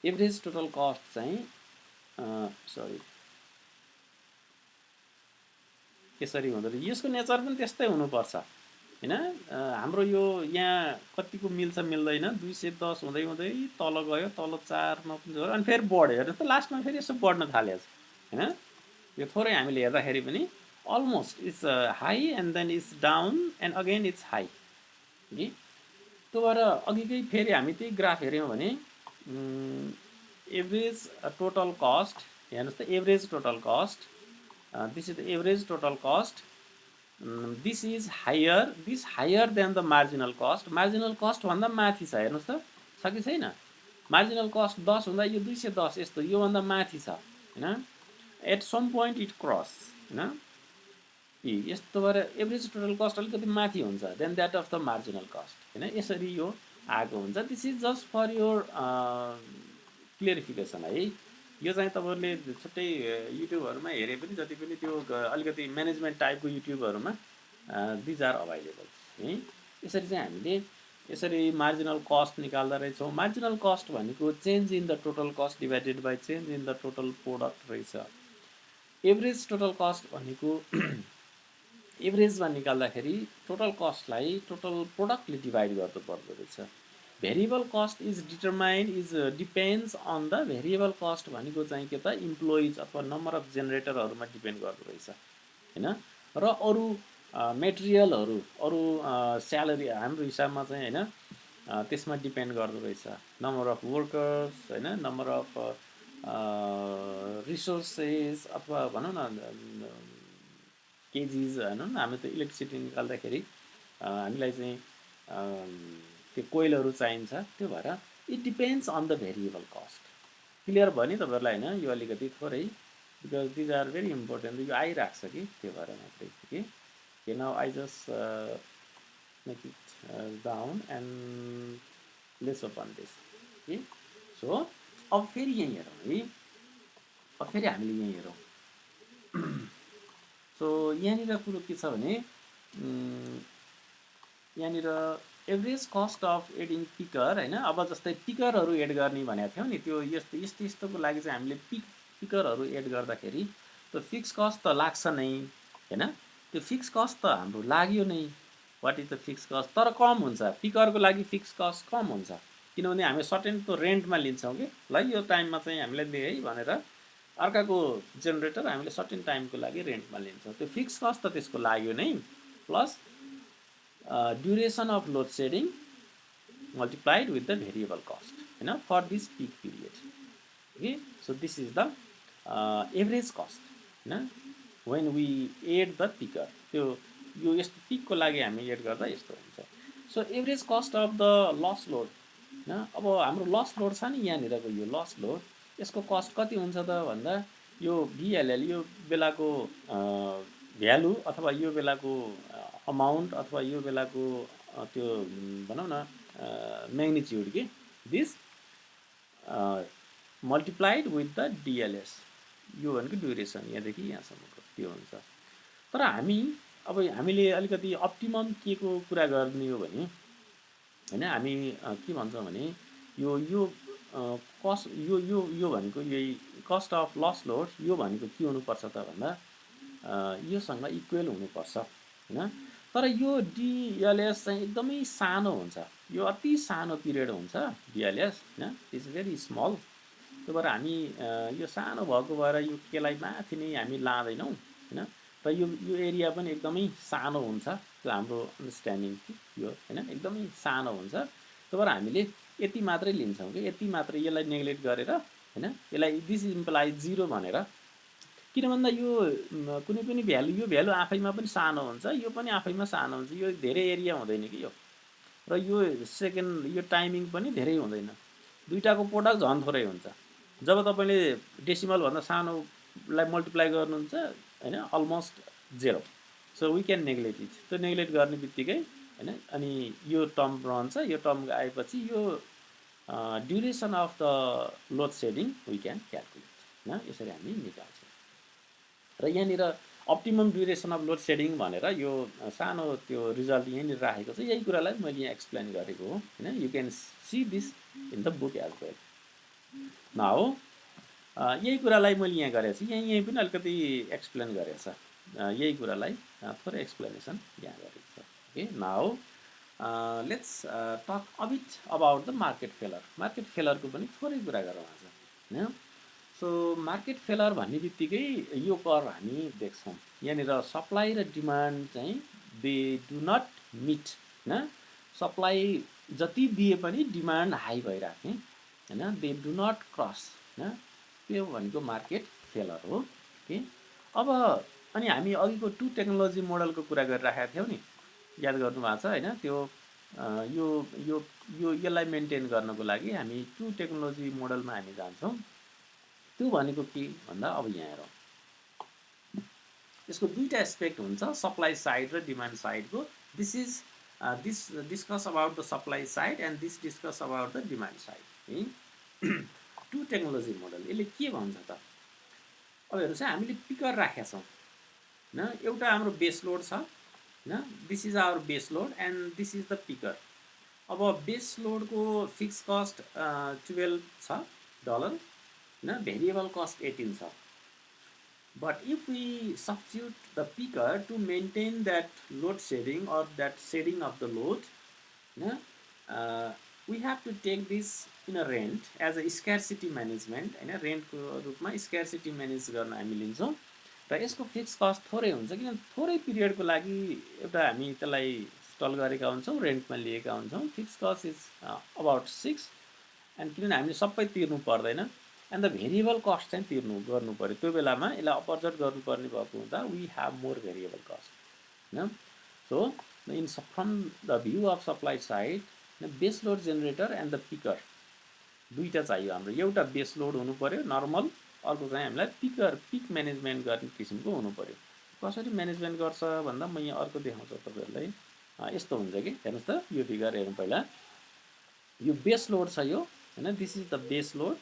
average total cost चाहिँ sorry यसरी हुँदो रहेछ यसको नेचर पनि त्यस्तै हुनुपर्छ हैन हाम्रो यो यहाँ कतिको मिल्छ मिल्दैन 210 हुँदै हुँदै तल गयो तल 4 मा पनि अनि फेरि बढ्यो हेर्नुस् त लास्टमा फेरि यसो बढ्न थाल्यो हैन यो थोरै हामीले हेर्दाखेरि पनि almost it's high and then it's down and again it's high okay त्यो भएर अघिकै फेरि हामी त्यही ग्राफ हेऱ्यौँ भने एभरेज टोटल कस्ट हेर्नुहोस् त average total cost this is the average total cost this is higher than the marginal cost भन्दा माथि छ हेर्नुहोस् त छ कि छैन मार्जिनल कस्ट 10 हुँदा यो 210 यस्तो योभन्दा माथि छ हैन at some point it cross हैन यस्तो भएर एभरेज टोटल कस्ट अलिकति माथि हुन्छ then that of the marginal cost हैन यसरी यो आएको हुन्छ this is just for your clarification है यो चाहिँ तपाईँहरूले छुट्टै युट्युबहरूमा हेरे पनि जति पनि त्यो अलिकति म्यानेजमेन्ट टाइपको युट्युबहरूमा दिज आर अभाइलेबल है यसरी चाहिँ हामीले यसरी मार्जिनल कस्ट निकाल्दा रहेछौँ मार्जिनल कस्ट भनेको change in the total cost divided by change in the total product रहेछ एभरेज टोटल कस्ट भनेको एभरेजमा निकाल्दाखेरि टोटल कस्टलाई टोटल प्रोडक्टले डिभाइड गर्नुपर्दो रहेछ variable cost is depends on the variable cost भनेको चाहिँ के त इम्प्लोइज अथवा नम्बर अफ जेनेरेटरहरूमा डिपेन्ड गर्दो रहेछ हैन र अरू मेटेरियलहरू अरू स्यालेरी हाम्रो हिसाबमा चाहिँ हैन त्यसमा डिपेन्ड गर्दो रहेछ नम्बर अफ वर्कर्स हैन नम्बर अफ रिसोर्सेस अथवा भनौँ न केजिज हैन हामी त इलेक्ट्रिसिटी निकाल्दाखेरि हामीलाई चाहिँ त्यो कोइलहरू चाहिन्छ त्यो भएर it depends on the variable cost clear भयो नि तपाईँहरूलाई हैन यो अलिकति थोरै because these are very important यो आइरहेको छ कि त्यो भएर मात्रै कि okay now I just make it down and let's open this okay so अब फेरि यही हेरौँ है अब फेरि हामीले यही हेरौँ सो यहाँनिर कुरो के छ भने यहाँनिर average cost of adding picker हैन अब जस्तै पिकरहरू एड गर्ने भनेको थियौँ नि त्यो यस्तोको लागि चाहिँ हामीले पिकरहरू एड गर्दाखेरि त्यो फिक्स कस्ट त लाग्छ नै हैन त्यो फिक्स कस्ट त हाम्रो लाग्यो नै what is the fix cost तर कम हुन्छ पिकरको लागि फिक्स कस्ट कम हुन्छ किनभने हामी सर्टेन त्यो रेन्टमा लिन्छौँ कि ल यो टाइममा चाहिँ हामीलाई दे है भनेर अर्काको जेनेरेटर हामीले सर्टेन टाइमको लागि रेन्टमा लिन्छौँ त्यो फिक्स कस्ट त त्यसको लाग्यो नै plus duration of load shedding multiplied with the variable cost हैन for this peak period okay so this is the average cost हैन when we add the picker त्यो यो यस्तो पिकको लागि हामी एड गर्दा यस्तो हुन्छ so average cost of the loss load हैन अब हाम्रो लस लोड छ नि यहाँनिरको यो लस लोड यसको कस्ट कति हुन्छ त भन्दा यो भिएलएल यो बेलाको भ्यालु अथवा यो बेलाको अमाउन्ट अथवा यो बेलाको त्यो भनौँ न म्याग्निट्युड के this multiplied with the DLS यो भनेको ड्युरेसन यहाँदेखि यहाँसम्मको त्यो हुन्छ तर अब हामीले अलिकति अप्टिमम के को कुरा गर्ने हो भने हैन हामी के भन्छौँ भने यो कस्ट यो भनेको यही कस्ट अफ लस लोड यो भनेको के हुनुपर्छ त भन्दा योसँग इक्वल हुनुपर्छ हैन तर यो डिएलएस चाहिँ एकदमै सानो हुन्छ यो अति सानो पिरियड हुन्छ डिएलएस हैन इट्स भेरी स्मल त्यो भएर हामी यो सानो भएको भएर यो केलाई माथि नै हामी लाँदैनौँ हैन र यो एरिया पनि एकदमै सानो हुन्छ त्यो हाम्रो अन्डरस्ट्यान्डिङ यो हैन एकदमै सानो हुन्छ त्यो भएर हामीले यति मात्रै लिन्छौँ कि यति मात्रै यसलाई नेग्लेक्ट गरेर हैन यसलाई दिस इम्प्लाइज 0 भनेर किन भन्दा यो कुनै पनि भ्यालु यो भ्यालु आफैमा पनि सानो हुन्छ यो पनि आफैमा सानो हुन्छ यो धेरै एरिया हुँदैन कि यो र यो सेकेन्ड यो टाइमिङ पनि धेरै हुँदैन दुईटाको प्रोडक्ट झन् थोरै हुन्छ जब तपाईले डेसिमल भन्दा सानोलाई मल्टिप्लाई गर्नुहुन्छ हैन almost 0 so we can neglect it त्यो नेग्लेक्ट गर्ने बित्तिकै हैन अनि यो टर्म रहन्छ यो टर्म आएपछि यो duration of the load shedding we can calculate हैन यसरी हामी निकाल्छौँ र यहाँनिर optimum duration of load shedding भनेर यो सानो त्यो रिजल्ट यहाँनिर राखेको छ यही कुरालाई मैले यहाँ एक्सप्लेन गरेको हो हैन you can see this in the book as well now यही कुरालाई मैले यहाँ गरेको छु यही पनि अलिकति एक्सप्लेन गरेको छ यही कुरालाई थोरै एक्सप्लेनेसन यहाँ गरेको छ okay now let's talk a bit about the market failure को पनि थोरै कुरा गरौँ आज हैन सो मार्केट फेलर भन्ने बित्तिकै यो कर हामी देख्छौँ यहाँनिर सप्लाई र डिमान्ड चाहिँ दे डु नट मिट होइन सप्लाई जति दिए पनि डिमान्ड हाई भइराख्ने होइन दे डु नट क्रस होइन त्यो भनेको मार्केट फेलर हो ओके अब अनि हामी अघिको टु टेक्नोलोजी मोडलको कुरा गरिराखेका थियौँ नि याद गर्नुभएको छ होइन त्यो यो यो यो यसलाई मेन्टेन गर्नको लागि हामी टु टेक्नोलोजी मोडलमा हामी जान्छौँ त्यो भनेको के भन्दा अब यहाँ हेरौँ यसको दुईटा एस्पेक्ट हुन्छ सप्लाई साइड र डिमान्ड साइडको this is this discuss about the supply side and this discuss about the demand side है टु टेक्नोलोजी मोडल यसले के भन्छ त अब हेर्नुहोस् है हामीले पिकर राखेका छौँ होइन एउटा हाम्रो बेस लोड छ होइन this is our base load and this is the peaker अब बेस लोडको फिक्स कस्ट 12 छ डलर होइन भेरिएबल कस्ट 18 छ but if we substitute the picker to maintain that load shedding or that shedding of the load we have to take this in a rent as a scarcity management होइन रेन्टको रूपमा स्क्यार्सिटी म्यानेज गर्न हामी लिन्छौँ र यसको फिक्स कस्ट थोरै हुन्छ किन थोरै पिरियडको लागि एउटा हामी त्यसलाई स्टल गरेका हुन्छौँ रेन्टमा लिएका हुन्छौँ fix cost is about 6 and किनभने हामीले सबै तिर्नु पर्दैन एन्ड द भेरिएबल कस्ट चाहिँ गर्नु पऱ्यो त्यो बेलामा यसलाई अपरचट गर्नुपर्ने भएको हुँदा we have more variable cost होइन so in from the view of supply side base load generator and the peaker दुईवटा चाहियो हाम्रो एउटा बेस लोड हुनु पऱ्यो नर्मल अर्को चाहिँ हामीलाई पिक म्यानेजमेन्ट गर्ने किसिमको हुनु पऱ्यो कसरी म्यानेजमेन्ट गर्छ भन्दा म यहाँ अर्को देखाउँछु तपाईँहरूलाई यस्तो हुन्छ कि हेर्नुहोस् त यो फिगर हेर्नु पहिला यो बेस लोड छ यो होइन this is the base load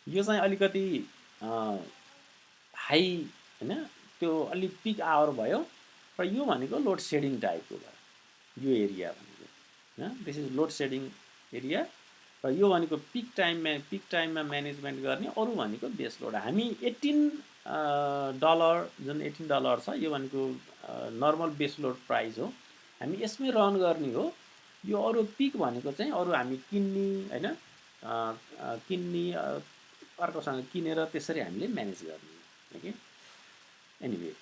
यो चाहिँ अलिकति हाई होइन त्यो अलिक पिक आवर भयो र यो भनेको लोड सेडिङ टाइपको भयो यो एरिया भनेको होइन this is load shedding area र यो भनेको पिक टाइममा म्यानेजमेन्ट गर्ने अरू भनेको बेस लोड हामी $18 जुन $18 छ यो भनेको नर्मल बेस लोड प्राइस हो हामी यसमै रन गर्ने हो यो अरू पिक भनेको चाहिँ अरू हामी किन्ने होइन किन्ने अर्कोसँग किनेर त्यसरी हामीले म्यानेज गर्ने okay anyway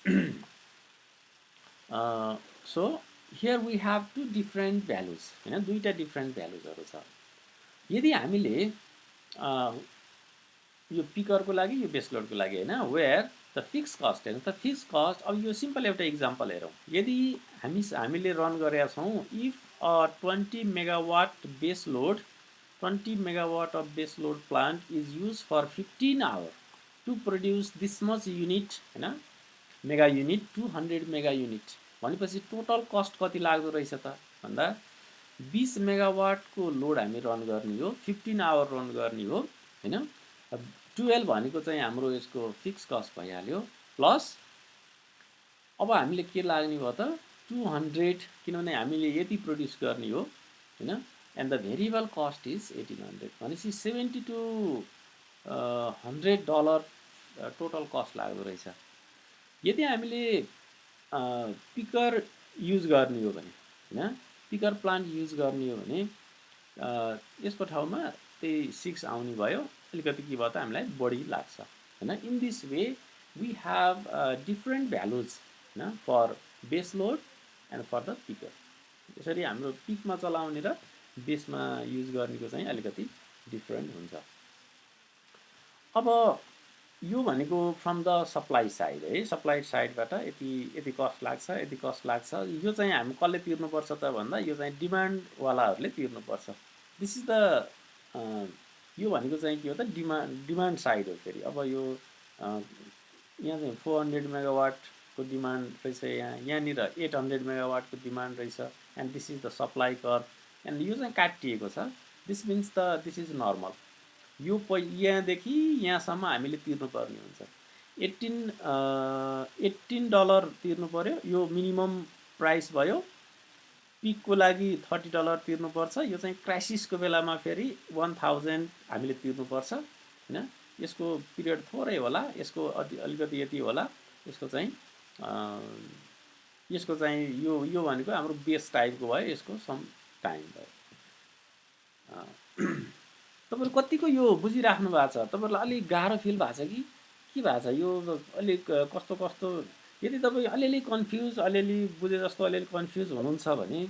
so here we have two different values होइन दुईवटा डिफ्रेन्ट भ्यालुजहरू छ यदि हामीले यो पिकरको लागि यो बेस लोडको लागि होइन वेयर द फिक्स कस्ट हेर्नु त फिक्स कस्ट अब यो सिम्पल एउटा इक्जाम्पल हेरौँ यदि हामीले रन गरेका छौँ if 20 megawatt base load 20 megawatt of base load plant is used for 15 hours to produce this much unit होइन मेगा युनिट 200 मेगा युनिट भनेपछि टोटल कस्ट कति लाग्दो रहेछ त भन्दा 20 मेगावाटको लोड हामी रन गर्ने हो 15 आवर रन गर्ने हो होइन 12 भनेको चाहिँ हाम्रो यसको फिक्स कस्ट भइहाल्यो प्लस अब हामीले के लाग्ने भयो त 200 किनभने हामीले यति प्रड्युस गर्ने हो होइन and the variable cost is 1800 भनेपछि $70 to $100 टोटल कस्ट लाग्दो रहेछ यदि हामीले पिकर युज गर्ने हो भने होइन पिकर प्लान्ट युज गर्ने हो भने यसको ठाउँमा त्यही 6 आउने भयो अलिकति के भयो त हामीलाई बढी लाग्छ होइन in this way we have different values होइन for base load and for the peaker यसरी हाम्रो पिकमा चलाउने र बेसमा युज गर्नेको चाहिँ अलिकति डिफ्रेन्ट हुन्छ अब यो भनेको फ्रम द सप्लाई साइड है सप्लाई साइडबाट यति कस्ट लाग्छ यति कस्ट लाग्छ यो चाहिँ हामी कसले तिर्नुपर्छ त भन्दा यो चाहिँ डिमान्डवालाहरूले तिर्नुपर्छ दिस इज द यो भनेको चाहिँ के हो त डिमान्ड साइड हो फेरि अब यो यहाँ चाहिँ 400 मेगावाटको डिमान्ड रहेछ यहाँनिर 800 मेगावाटको डिमान्ड रहेछ and this is the supply कर एन्ड यो चाहिँ काटिएको छ this means the this is normal यो यहाँदेखि यहाँसम्म हामीले तिर्नुपर्ने हुन्छ $18 तिर्नु पऱ्यो यो मिनिमम प्राइस भयो पिकको लागि $30 तिर्नुपर्छ यो चाहिँ क्राइसिसको बेलामा फेरि 1000 हामीले तिर्नुपर्छ होइन यसको पिरियड थोरै होला यसको अलिकति यति होला यसको चाहिँ यो भनेको हाम्रो बेस टाइपको भयो यसको सम टाइम भयो तपाईँहरू कतिको यो बुझिराख्नु भएको छ? तपाईँहरूलाई अलिक गाह्रो फिल भएको छ कि के भएको छ? यो अलिक कस्तो कस्तो यदि तपाईँ अलिअलि कन्फ्युज अलिअलि बुझे जस्तो अलिअलि कन्फ्युज हुनुहुन्छ भने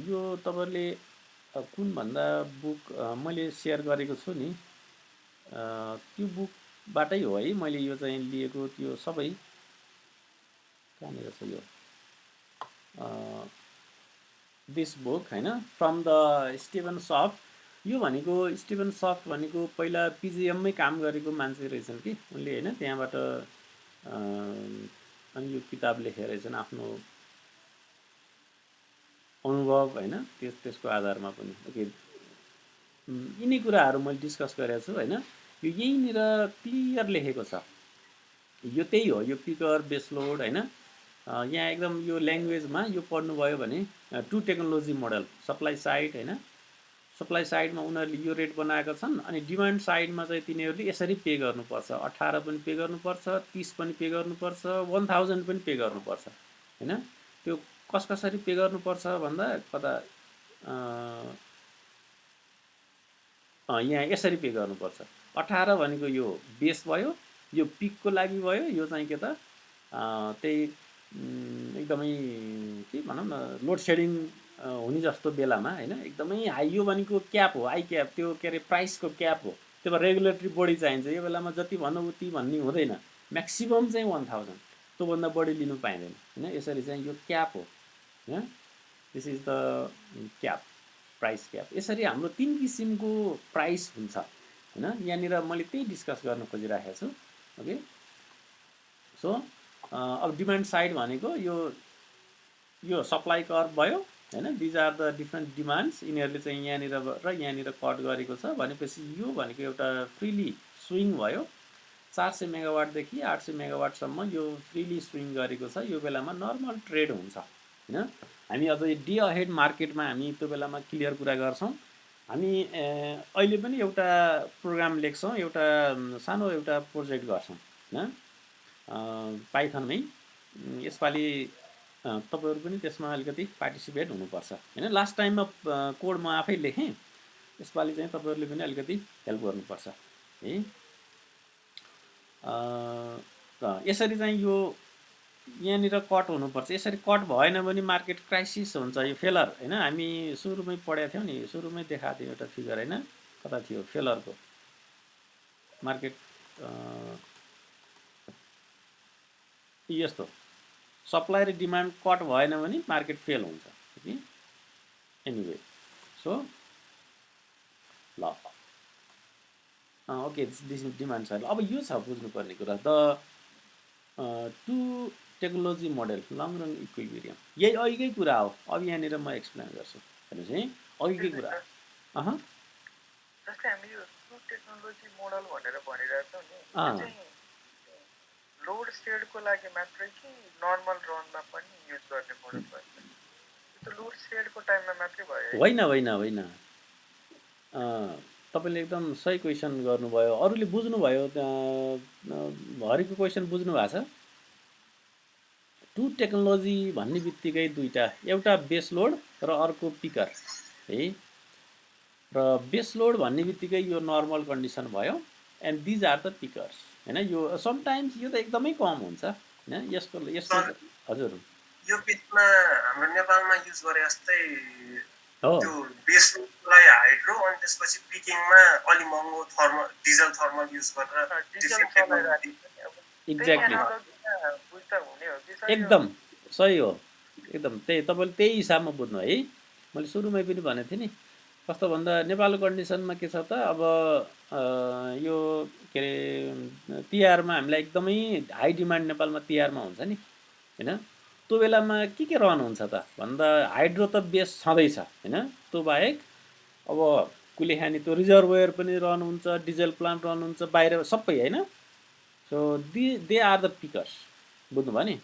यो तपाईँहरूले कुन भन्दा बुक मैले सेयर गरेको छु नि त्यो बुकबाटै हो है मैले यो चाहिँ लिएको त्यो सबै कहाँनिर छ यो दिस बुक होइन फ्रम द स्टिभन सफ्ट यो भनेको स्टिभन सफ्ट भनेको पहिला पिजिएममै काम गरेको मान्छे रहेछन् कि उनले होइन त्यहाँबाट अनि यो किताब लेखेर रहेछन् आफ्नो अनुभव होइन त्यसको आधारमा पनि ओके यिनै कुराहरू मैले डिस्कस गरेको छु होइन यो यहीँनिर क्लियर लेखेको छ यो त्यही हो यो पिकर बेसलोड होइन यहाँ एकदम यो ल्याङ्ग्वेजमा यो पढ्नुभयो भने two technology model supply side होइन सप्लाई साइडमा उनीहरूले यो रेट बनाएका छन् अनि डिमान्ड साइडमा चाहिँ तिनीहरूले यसरी पे गर्नुपर्छ 18 पनि पे गर्नुपर्छ 30 पनि पे गर्नुपर्छ 1000 पनि पे गर्नुपर्छ होइन त्यो कसरी पे गर्नुपर्छ भन्दा कता यहाँ यसरी पे गर्नुपर्छ 18 भनेको यो बेस भयो यो पिकको लागि भयो यो चाहिँ के त त्यही एकदमै के भनौँ न लोड सेडिङ हुने जस्तो बेलामा होइन एकदमै हाई यो भनेको क्याप हो आई क्याप त्यो के अरे प्राइसको क्याप हो त्यो भएर रेगुलेटरी बढी चाहिन्छ यो बेलामा जति भन्नु उति भन्ने हुँदैन म्याक्सिमम चाहिँ 1000 त्योभन्दा बढी लिनु पाइँदैन होइन यसरी चाहिँ यो क्याप हो होइन this is the cap price cap यसरी हाम्रो 3 किसिमको प्राइस हुन्छ होइन यहाँनिर मैले त्यही डिस्कस गर्न खोजिराखेको छु ओके सो अब डिमान्ड साइड भनेको यो सप्लाई कर्भ भयो होइन these are the different demands यिनीहरूले चाहिँ यहाँनिर र यहाँनिर कट गरेको छ भनेपछि यो भनेको एउटा फ्रिली स्विङ भयो 400 मेगावाटदेखि 800 मेगावाटसम्म यो फ्रिली स्विङ गरेको छ यो बेलामा नर्मल ट्रेड हुन्छ होइन हामी अझै डे अहेड मार्केटमा हामी त्यो बेलामा क्लियर कुरा गर्छौँ हामी अहिले पनि एउटा प्रोग्राम लेख्छौँ एउटा सानो एउटा प्रोजेक्ट गर्छौँ होइन पाइथनमै यसपालि तपाईँहरू पनि त्यसमा अलिकति पार्टिसिपेट हुनुपर्छ होइन लास्ट टाइममा कोड म आफै लेखेँ यसपालि चाहिँ तपाईँहरूले पनि अलिकति हेल्प गर्नुपर्छ है यसरी चाहिँ यो यहाँनिर कट हुनुपर्छ यसरी कट भएन भने मार्केट क्राइसिस हुन्छ यो फेलर होइन हामी सुरुमै पढेको थियौँ नि सुरुमै देखाएको थियो एउटा फिगर होइन कता थियो फेलरको मार्केट यस्तो सप्लाई र डिमान्ड कट भएन भने मार्केट फेल हुन्छ कि एनिवे सो ल ओके दिस डिमान्ड साइड अब यो छ बुझ्नुपर्ने कुरा the two technology model long run equilibrium यही अघिकै कुरा हो अब यहाँनिर म एक्सप्लेन गर्छु हेर्नुहोस् है अघिकै कुरा जस्तै हामी यो टु टेक्नोलोजी मोडल भनेर भनिरहेछौँ नि लोड सेडको लागि मात्रै कि नर्मल रनमा पनि युज गर्ने मोडल भयो त्यो लोड सेडको टाइममा मात्रै भयो होइन तपाईँले एकदम सही क्वेसन गर्नुभयो अरूले बुझ्नुभयो हरेको क्वेसन बुझ्नु भएको छ टु टेक्नोलोजी भन्ने बित्तिकै दुईवटा एउटा बेस लोड र अर्को पिकर है र बेस लोड भन्ने बित्तिकै यो नर्मल कन्डिसन भयो and these are the peakers होइन यो समटाइम्स यो त एकदमै कम हुन्छ होइन यसको हजुर यो बिचमा हाम्रो नेपालमा युज गरे जस्तै हो त्यो बेस लोडलाई हाइड्रो अनि त्यसपछि पिकिङमा अलि महँगो थर्मल डिजल थर्मल युज गरेर एक्ज्याक्टली एकदम सही हो एकदम त्यही तपाईँले त्यही हिसाबमा बुझ्नु है मैले सुरुमै पनि भनेको थिएँ नि कस्तो भन्दा नेपालको कन्डिसनमा के छ त अब यो के अरे तिहारमा हामीलाई एकदमै हाई डिमान्ड नेपालमा तिहारमा हुन्छ नि होइन त्यो बेलामा के रन हुन्छ त भन्दा हाइड्रो त बेस छँदैछ होइन त्यो बाहेक अब कुलेखानी त्यो रिजर्भोयर पनि रन हुन्छ डिजल प्लान्ट रन हुन्छ बाहिर सबै होइन so they are the peakers बुझ्नुभयो नि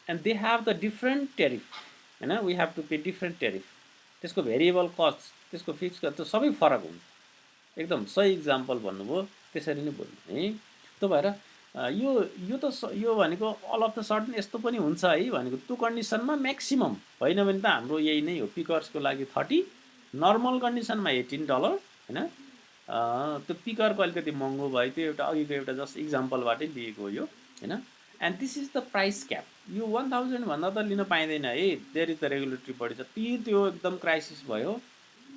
and they have the different tariff होइन we have to pay different tariff त्यसको भेरिएबल कस्ट त्यसको फिक्स कस्ट त्यो सबै फरक हुन्छ एकदम सही इक्जाम्पल भन्नुभयो त्यसरी नै बुझ्नु है त्यो भएर यो त यो भनेको अल अफ द सडन यस्तो पनि हुन्छ है भनेको त्यो कन्डिसनमा म्याक्सिमम होइन भने त हाम्रो यही नै हो पिकर्सको लागि 30 नर्मल कन्डिसनमा $18 होइन त्यो पिकरको अलिकति महँगो भयो, त्यो एउटा अघिको एउटा जस्ट इक्जाम्पलबाटै लिएको हो यो होइन। And this is the price cap. यो 1000 भन्दा त लिन पाइँदैन है, there is the regulatory body. जति त्यो एकदम क्राइसिस भयो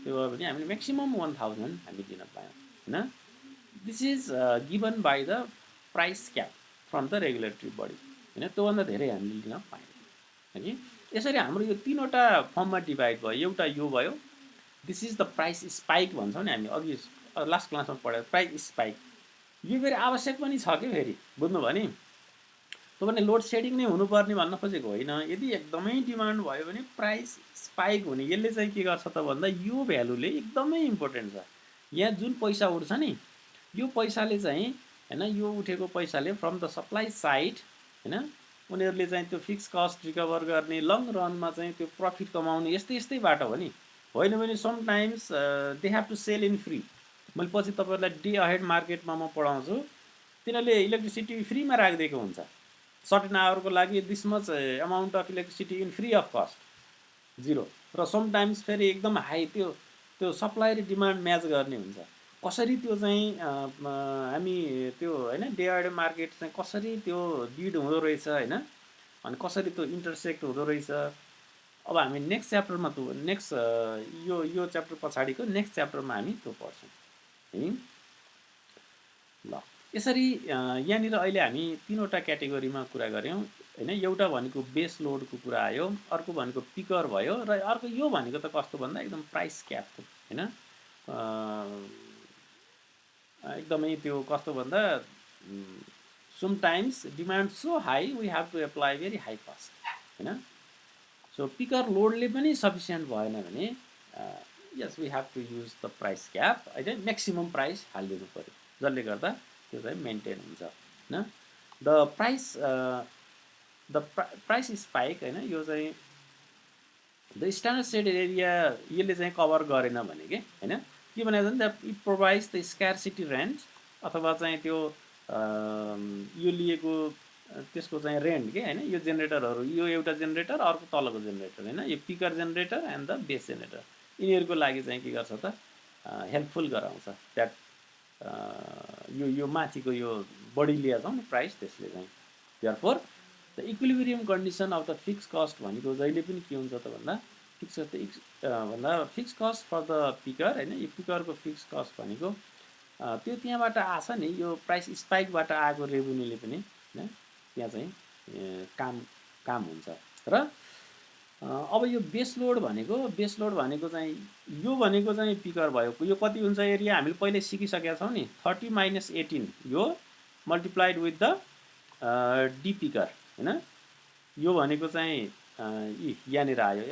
त्यो भयो भने हामीले म्याक्सिमम् 1000 हामी लिन पायौँ होइन। This is given by the price cap from the regulatory body होइन, त्योभन्दा धेरै हामीले लिन पाइँदैन है। यसरी हाम्रो यो तीनवटा फर्ममा डिभाइड भयो। एउटा यो भयो, this is the price spike भन्छौँ नि हामी, अघि लास्ट क्लासमा पढेको प्राइस स्पाइक। यो फेरि आवश्यक पनि छ कि, फेरि बुझ्नुभयो नि, तपाईँले लोड सेडिङ नै हुनुपर्ने भन्न खोजेको होइन। यदि एकदमै डिमान्ड भयो भने प्राइस स्पाइक हुने, यसले चाहिँ के गर्छ त भन्दा यो भ्यालुले एकदमै इम्पोर्टेन्ट छ। यहाँ जुन पैसा उठ्छ नि, यो पैसाले चाहिँ होइन, यो उठेको पैसाले फ्रम द सप्लाई साइड होइन, उनीहरूले चाहिँ त्यो फिक्स कस्ट रिकभर गर्ने, लङ रनमा चाहिँ त्यो प्रफिट कमाउने यस्तै यस्तै बाटो हो नि। होइन भने sometimes they have to sell in free. मैले पछि तपाईँहरूलाई डे अहेड मार्केटमा म पढाउँछु, तिनीहरूले इलेक्ट्रिसिटी फ्रीमा राखिदिएको हुन्छ सर्टेन आवरको लागि, this much amount of electricity in free of cost, zero. र समटाइम्स फेरि एकदम हाई, त्यो सप्लाई र डिमान्ड म्याच गर्ने हुन्छ। कसरी त्यो चाहिँ हामी त्यो होइन डे अहेड मार्केट चाहिँ कसरी त्यो बिड हुँदो रहेछ होइन, अनि कसरी त्यो इन्टरसेक्ट हुँदो रहेछ, अब हामी नेक्स्ट च्याप्टरमा त्यो नेक्स्ट यो च्याप्टर पछाडिको नेक्स्ट च्याप्टरमा हामी त्यो पढ्छौँ है। ल यसरी यहाँनिर अहिले हामी तीनवटा क्याटेगोरीमा कुरा गऱ्यौँ होइन। एउटा भनेको बेस लोडको कुरा आयो, अर्को भनेको पिकर भयो, र अर्को यो भनेको त कस्तो भन्दा एकदम प्राइस क्यापको होइन। एकदमै त्यो कस्तो भन्दा sometimes demand so high we have to apply very high cost होइन। सो पिकर लोडले पनि सफिसियन्ट भएन भने yes we have to use the price cap होइन, म्याक्सिमम् प्राइस हालिदिनु पऱ्यो, जसले गर्दा त्यो चाहिँ मेन्टेन हुन्छ होइन। द प्राइस स्पाइक होइन, यो चाहिँ द स्ट्यान्डर्ड सेड एरिया यसले चाहिँ कभर गरेन भने होइन, के भनेको छ भने इट प्रोभाइड्स द स्क्यारसिटी रेन्ट, अथवा चाहिँ त्यो यो लिएको त्यसको चाहिँ रेन्ट के होइन। यो जेनेरेटरहरू, यो एउटा जेनेरेटर, अर्को तलको जेनेरेटर होइन, यो picker generator and the base generator, यिनीहरूको लागि चाहिँ के गर्छ त हेल्पफुल गराउँछ द्याट यो माथिको यो बढी लिएर जाउँ नि प्राइस, त्यसले चाहिँ therefore the equilibrium condition of the fix cost भनेको जहिले पनि के हुन्छ त भन्दा fix cost for the peaker होइन। यो पिकरको फिक्स कस्ट भनेको त्यो त्यहाँबाट आछ नि, यो प्राइस स्पाइकबाट आएको रेभेन्यूले पनि होइन त्यहाँ चाहिँ काम हुन्छ। र अब यो बेस लोड भनेको चाहिँ यो भनेको चाहिँ पिकर भयो, यो कति हुन्छ एरिया हामीले पहिले सिकिसकेका छौँ नि, 30 - 18 यो multiplied with the D picker होइन। यो भनेको चाहिँ यहाँनिर आयो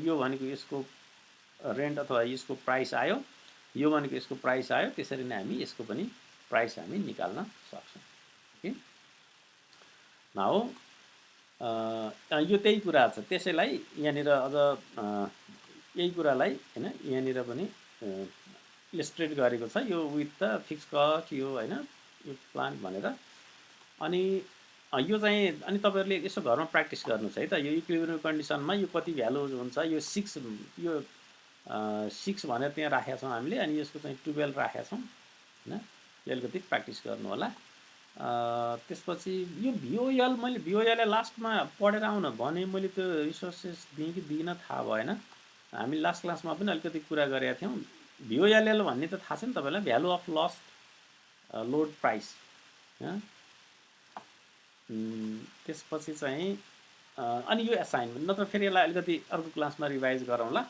यो भनेको यसको रेन्ट अथवा यसको प्राइस आयो, यो भनेको यसको प्राइस आयो, त्यसरी नै हामी यसको पनि प्राइस हामी निकाल्न सक्छौँ ओके। नाउ यो त्यही कुरा छ, त्यसैलाई यहाँनिर अझ यही कुरालाई होइन यहाँनिर पनि इलस्ट्रेट गरेको छ, यो विथ द फिक्स कस्ट यो होइन, यो प्लान्ट भनेर। अनि यो चाहिँ अनि तपाईँहरूले यसो घरमा प्र्याक्टिस गर्नुहोस् है त। यो इक्विलिब्रियम कन्डिसनमा यो कति भ्यालु हुन्छ, यो 6 भनेर त्यहाँ राखेका छौँ हामीले, अनि यसको चाहिँ 12 राखेका छौँ होइन। यो अलिकति प्र्याक्टिस गर्नु होला। त्यसपछि यो भिओएल, मैले भिओएललाई लास्टमा पढेर आउन भने मैले त्यो रिसोर्सेस दिएँ कि दिइनँ थाहा भएन। हामी लास्ट क्लासमा पनि अलिकति कुरा गरेका थियौँ। भिओएलएल भन्ने त थाहा छ नि तपाईँलाई, value of lost load price. त्यसपछि चाहिँ अनि यो एसाइनमेन्ट, नत्र फेरि यसलाई अलिकति अर्को क्लासमा रिभाइज गरौँला।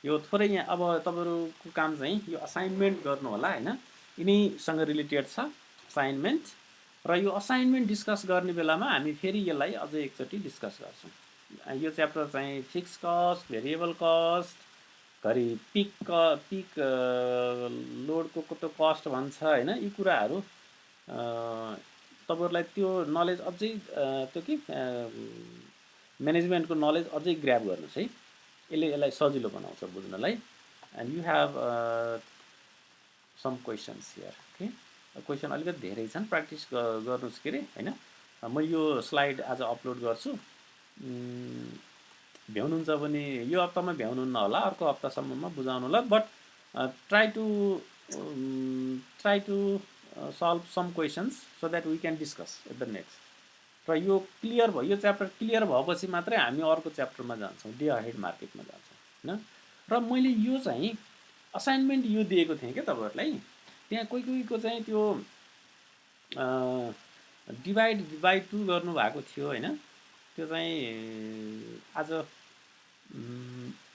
यो थोरै यहाँ अब तपाईँहरूको काम चाहिँ यो असाइनमेन्ट गर्नु होला होइन, यिनीसँग रिलेटेड छ असाइनमेन्ट। र यो असाइनमेन्ट डिस्कस गर्ने बेलामा हामी फेरि यसलाई अझै एकचोटि डिस्कस गर्छौँ। यो च्याप्टर चाहिँ फिक्स कस्ट, भेरिएबल कस्ट, घरि पिक लोडको कस्तो कस्ट भन्छ होइन, यी कुराहरू तपाईँहरूलाई त्यो नलेज अझै त्यो के म्यानेजमेन्टको नलेज अझै ग्र्याब गर्नुहोस् है, यसलाई सजिलो बनाउँछ बुझ्नलाई। And you have some questions here okay. Question अलिकति धेरै छन्, प्र्याक्टिस गर्नुहोस् के अरे होइन। म यो स्लाइड आज अपलोड गर्छु, भ्याउनुहुन्छ भने यो हप्तामा भ्याउनुहुन्न होला, अर्को हप्तासम्ममा बुझाउनु होला। But try to try to solve some questions so that we can discuss at the next. र यो क्लियर भयो, यो च्याप्टर क्लियर भएपछि मात्रै हामी अर्को च्याप्टरमा जान्छौँ, डे अहेड मार्केटमा जान्छौँ होइन। र मैले यो चाहिँ असाइनमेन्ट यो दिएको थिएँ क्या तपाईँहरूलाई, त्यहाँ कोही कोहीको चाहिँ त्यो डिभाइड बाई 2 गर्नुभएको थियो होइन। त्यो चाहिँ आज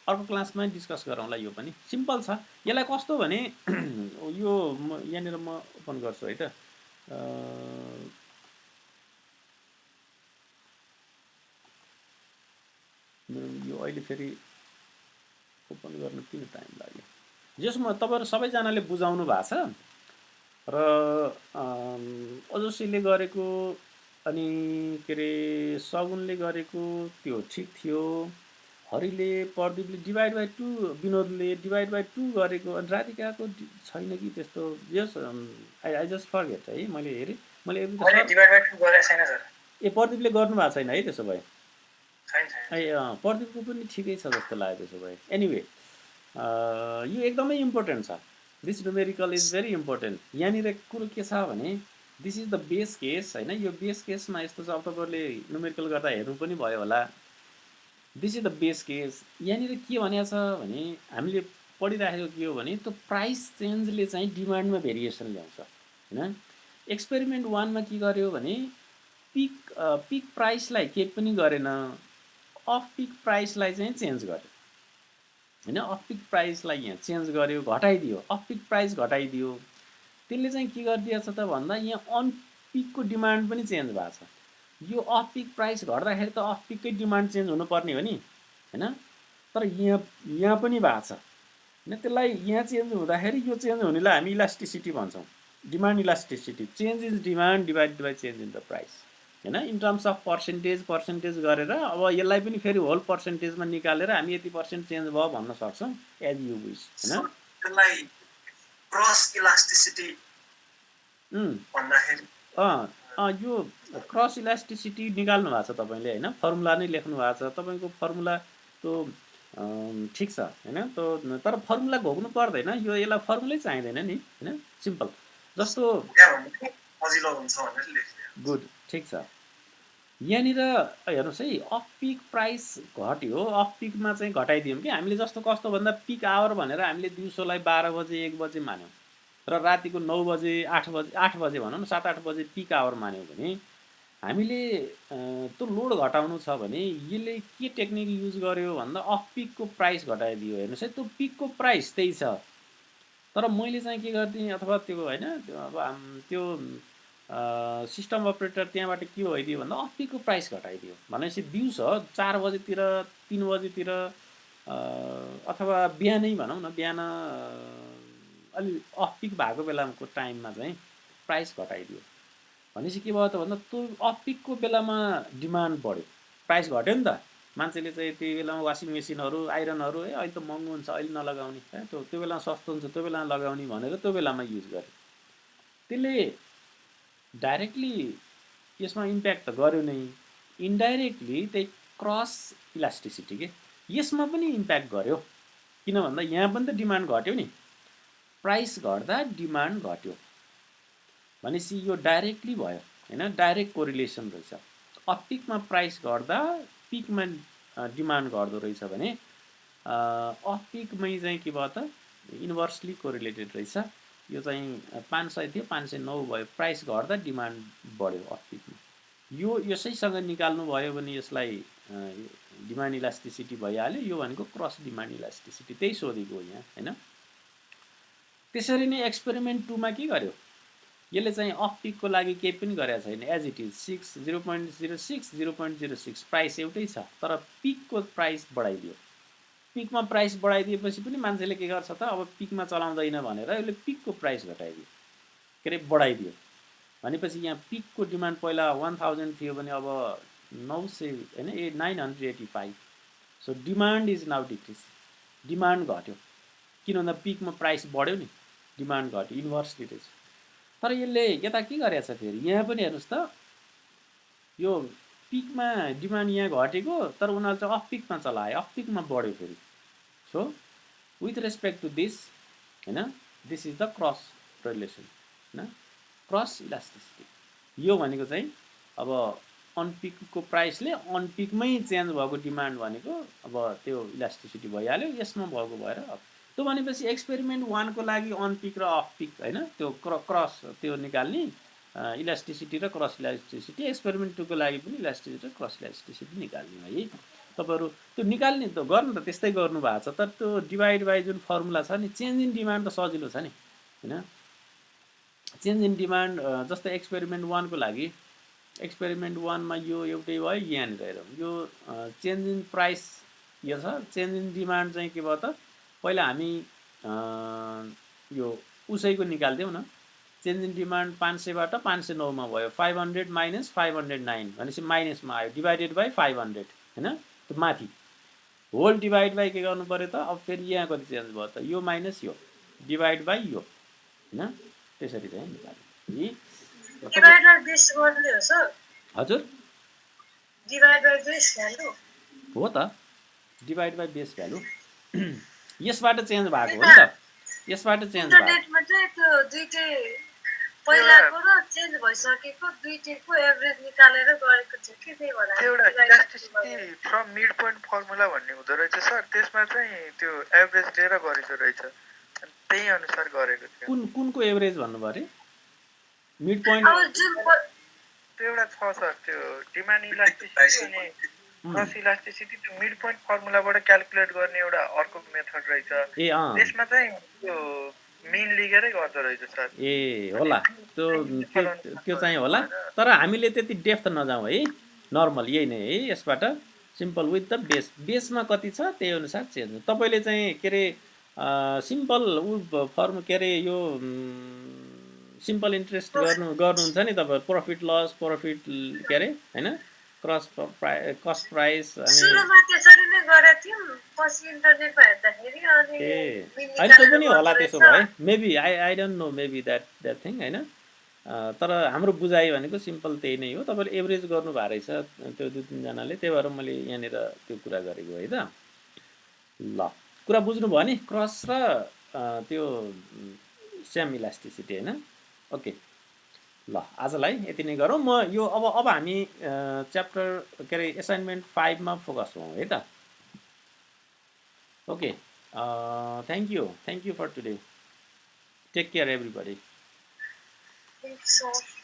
अर्को क्लासमै डिस्कस गरौँला। यो पनि सिम्पल छ। यसलाई कस्तो भने यो यहाँनिर म ओपन गर्छु है त। यो अहिले फेरि ओपन गर्न किन टाइम लाग्यो? जसमा तपाईँहरू सबैजनाले बुझाउनु भएको छ र ओजस्वीले गरेको अनि के अरे सगुनले गरेको त्यो ठिक थियो। हरिले प्रदीपले डिभाइड बाई 2, विनोदले डिभाइड बाई 2 गरेको, अनि राधिकाको छैन कि त्यस्तो। जस आई जस्ट फर्गेट है। मैले हेरेँ, मैले डिभाइड बाइ 2 गरेको छैन सर। ए प्रदीपले गर्नु भएको छैन है त्यसो भए? छैन। ए प्रदीपको पनि ठिकै छ जस्तो लाग्यो त्यसो भए। एनिवे यो एकदमै इम्पोर्टेन्ट छ। This numerical is very important. यहाँनिर कुरो के छ भने this is the base case होइन। यो बेस केसमा यस्तो छ, अब तपाईँहरूले न्युमेरिकल गर्दा हेर्नु पनि भयो होला। This is the base case. यहाँनिर के भनेको छ भने हामीले पढिराखेको के हो भने त्यो प्राइस चेन्जले चाहिँ डिमान्डमा भेरिएसन ल्याउँछ होइन। एक्सपेरिमेन्ट 1 मा के गर्यो भने पिक प्राइसलाई केही पनि गरेन, अफ पिक प्राइसलाई चाहिँ चेन्ज गर्यो होइन। अफ पिक प्राइसलाई यहाँ चेन्ज गर्यो, घटाइदियो, अफ पिक प्राइस घटाइदियो। त्यसले चाहिँ के गरिदिएछ त भन्दा यहाँ अन पिकको डिमान्ड पनि चेन्ज भएको छ। यो अफ पिक प्राइस घट्दाखेरि त अफ पिककै डिमान्ड चेन्ज हुनुपर्ने हो नि होइन। तर यहाँ पनि भएको छ होइन। त्यसलाई यहाँ चेन्ज हुँदाखेरि यो चेन्ज हुनेलाई हामी इलास्टिसिटी भन्छौँ, demand elasticity. Change is demand divide by change in the price होइन। इन टर्म्स अफ पर्सेन्टेज गरेर अब यसलाई पनि फेरि होल पर्सेन्टेजमा निकालेर हामी यति पर्सेन्ट चेन्ज भयो भन्न सक्छौँ एज यु विश होइन। त्यसलाई क्रस इलास्टिसिटी भन्दाखेरि यो क्रस इलास्टिसिटी निकाल्नु भएको छ तपाईँले होइन। फर्मुला नै लेख्नु भएको छ तपाईँको। फर्मुला त्यो ठिक छ होइन। त्यो तर फर्मुला घोक्नु पर्दैन। यो यसलाई फर्मुलै चाहिँदैन नि होइन। सिम्पल जस्तो सजिलो हुन्छ भनेर लेख्दियो। गुड, ठिक छ। यहाँनिर हेर्नुहोस् है, अफ पिक प्राइस घट्यो, अफ पिकमा चाहिँ घटाइदियौँ कि हामीले। जस्तो कस्तो भन्दा पिक आवर भनेर हामीले दिउँसोलाई 12 बजे 1 बजे मान्यौँ र रातिको 9 बजे 8 बजे भनौँ न 7-8 बजे पिक आवर मान्यौँ भने हामीले त्यो लोड घटाउनु छ भने यसले के टेक्निक युज गर्यो भन्दा अफ पिकको प्राइस घटाइदियो। हेर्नुहोस् है, त्यो पिकको प्राइस त्यही छ, तर मैले चाहिँ के गरिदिएँ अथवा त्यो होइन त्यो सिस्टम अपरेटर त्यहाँबाट के भइदियो भन्दा अफ पिकको प्राइस घटाइदियो। भनेपछि दिउँसो 4 बजेतिर 3 बजेतिर अथवा बिहानै भनौँ न, बिहान अलि अफ पिक भएको बेलाको टाइममा चाहिँ प्राइस घटाइदियो। भनेपछि के भयो त भन्दा त्यो अफ पिकको बेलामा डिमान्ड बढ्यो, प्राइस घट्यो नि त। मान्छेले चाहिँ त्यो बेलामा वासिङ मेसिनहरू, आइरनहरू अहिले त महँगो हुन्छ अहिले नलगाउने, त्यो बेलामा सस्तो हुन्छ त्यो बेलामा लगाउने भनेर त्यो बेलामा युज गर्यो। त्यसले डाइरेक्टली यसमा इम्प्याक्ट त गर्यो नै, इन्डाइरेक्टली त्यही क्रस इलास्टिसिटी के यसमा पनि इम्प्याक्ट गर्यो। किन भन्दा यहाँ पनि त डिमान्ड घट्यो नि, प्राइस घट्दा डिमान्ड घट्यो। भनेपछि यो डाइरेक्टली भयो होइन, डाइरेक्ट कोरिलेसन रहेछ। अफ पिकमा प्राइस घट्दा पिकमा डिमान्ड घट्दो रहेछ भने अफ पिकमै चाहिँ के भयो त इन्भर्सली कोरिलेटेड रहेछ। यो चाहिँ 500 थियो 509 भयो, प्राइस घट्दा डिमान्ड बढ्यो अफ पिकमा। यो यसैसँग निकाल्नु भयो भने यसलाई डिमान्ड इलास्टिसिटी भइहाल्यो। यो भनेको क्रस डिमान्ड इलास्टिसिटी, त्यही सोधेको हो यहाँ होइन। त्यसरी नै एक्सपेरिमेन्ट 2 मा के गर्यो, यसले चाहिँ अफ पिकको लागि केही पनि गरेको छैन, एज इट इज 0.06 0.06 प्राइस एउटै छ, तर पिकको प्राइस बढाइदियो। पिकमा प्राइस बढाइदिएपछि पनि मान्छेले के गर्छ त, अब पिकमा चलाउँदैन भनेर यसले पिकको प्राइस घटाइदियो, के अरे बढाइदियो। भनेपछि यहाँ पिकको डिमान्ड पहिला 1000 थियो भने अब 900 होइन 985। So demand is now decrease, demand घट्यो। किन भन्दा पिकमा प्राइस बढ्यो नि, डिमान्ड घट्यो, इन्भर्सली रहेछ। तर यसले यता के गरेछ फेरि, यहाँ पनि हेर्नुहोस् त, यो पिकमा डिमान्ड यहाँ घटेको तर उनीहरूले चाहिँ अफ पिकमा चलायो, अफ पिकमा बढ्यो फेरि। So with respect to this होइन, this is the cross relation होइन, क्रस इलास्टिसिटी। यो भनेको चाहिँ अब अनपिकको प्राइसले अनपिकमै चेन्ज भएको डिमान्ड भनेको अब त्यो इलास्टिसिटी भइहाल्यो, यसमा भएको भएर त्यो भनेपछि एक्सपेरिमेन्ट 1 को लागि अनपिक र अफ पिक होइन त्यो क्रस त्यो निकाल्ने इलास्टिसिटी र क्रस इलास्टिसिटी, एक्सपेरिमेन्ट 2 को लागि पनि इलास्टिसिटी र क्रस इलास्टिसिटी निकाल्ने है। तपाईँहरू त्यो निकाल्ने त गर्नु त त्यस्तै गर्नु भएको छ, तर त्यो डिभाइड बाई जुन फर्मुला छ नि चेन्ज इन डिमान्ड त सजिलो छ नि होइन। चेन्ज इन डिमान्ड जस्तै एक्सपेरिमेन्ट 1 को लागि एक्सपेरिमेन्ट 1 मा यो एउटै भयो, यहाँनिर हेरौँ यो चेन्ज इन प्राइस यो छ, चेन्ज इन डिमान्ड चाहिँ के भयो त पहिला हामी यो उसैको निकाल्थ्यौँ न, चेन्ज इन डिमान्ड 500 बाट 509 मा भयो, 500 माइनस 509 भनेपछि माइनसमा आयो, डिभाइडेड बाई 500 होइन, त्यो माथि होल डिभाइड बाई के गर्नु पऱ्यो त, अब फेरि यहाँ कति चेन्ज भयो त, यो माइनस यो डिभाइड बाई यो होइन, त्यसरी चाहिँ निकाल्यो। डिभाइड बाइ बेस गर्ने हो सर? हजुर डिभाइड बाइ बेस भ्यालु हो त, डिभाइड बाई बेस भ्यालु यसबाट चेन्ज भएको हो नि त, यसबाट चेन्ज भएको। इन्टरनेटमा चाहिँ त्यो दुईटै पहिलाको र चेन्ज भइसकेको दुईटैको एभरेज निकालेर गरेको थियो कि त्यही भएर एउटा elasticity from mid point formula भन्ने हुँदो रहेछ सर, त्यसमा चाहिँ त्यो एभरेज लिएर गरेको रहेछ, त्यही अनुसार गरेको थियो। कुनको एभरेज भन्नुभयो अरे? मिड पोइन्ट अब जुन त्यो एउटा छ सर, त्यो डिमान्ड इलास्टिसिटी अनि क्रस इलास्टिसिटी त्यो मिड पोइन्ट फर्मुलाबाट क्याल्कुलेट गर्ने एउटा अर्को मेथड रहेछ, ए त्यसमा चाहिँ त्यो मिन लिगेरै गर्दो रहेछ सर। ए होला त्यो चाहिँ होला, तर हामीले त्यति डेप्थ नजाउँ है, नर्मल यही नै है, यसबाट सिम्पल विथ द बेसमा कति छ त्यही अनुसार चेन्ज। तपाईँले चाहिँ के अरे सिम्पल फर्म के अरे यो सिम्पल इन्ट्रेस्ट गर्नुहुन्छ नि तपाईँ, प्रफिट लस प्रफिट के अरे होइन, कस्ट प्राइस अनि सुरुमा त्यसरी नै गरेको थियौँ, पछि इन्टरनेटमा हेर्दाखेरि अनि अहिले त्यो पनि होला त्यसो भए, maybe I don't know maybe that thing होइन, तर हाम्रो बुझाइ भनेको सिम्पल त्यही नै हो। तपाईँले एभरेज गर्नु भएको रहेछ त्यो 2-3जनाले, त्यही भएर मैले यहाँनिर त्यो कुरा गरेको है त। ल कुरा बुझ्नुभयो नि, क्रस र त्यो सेम इलास्टिसिटी होइन। ओके ल आजलाई यति नै गरौँ। म यो अब हामी च्याप्टर के अरे एसाइनमेन्ट 5 मा फोकस हौँ है त। Okay thank you for today, take care everybody. Thank you, sir.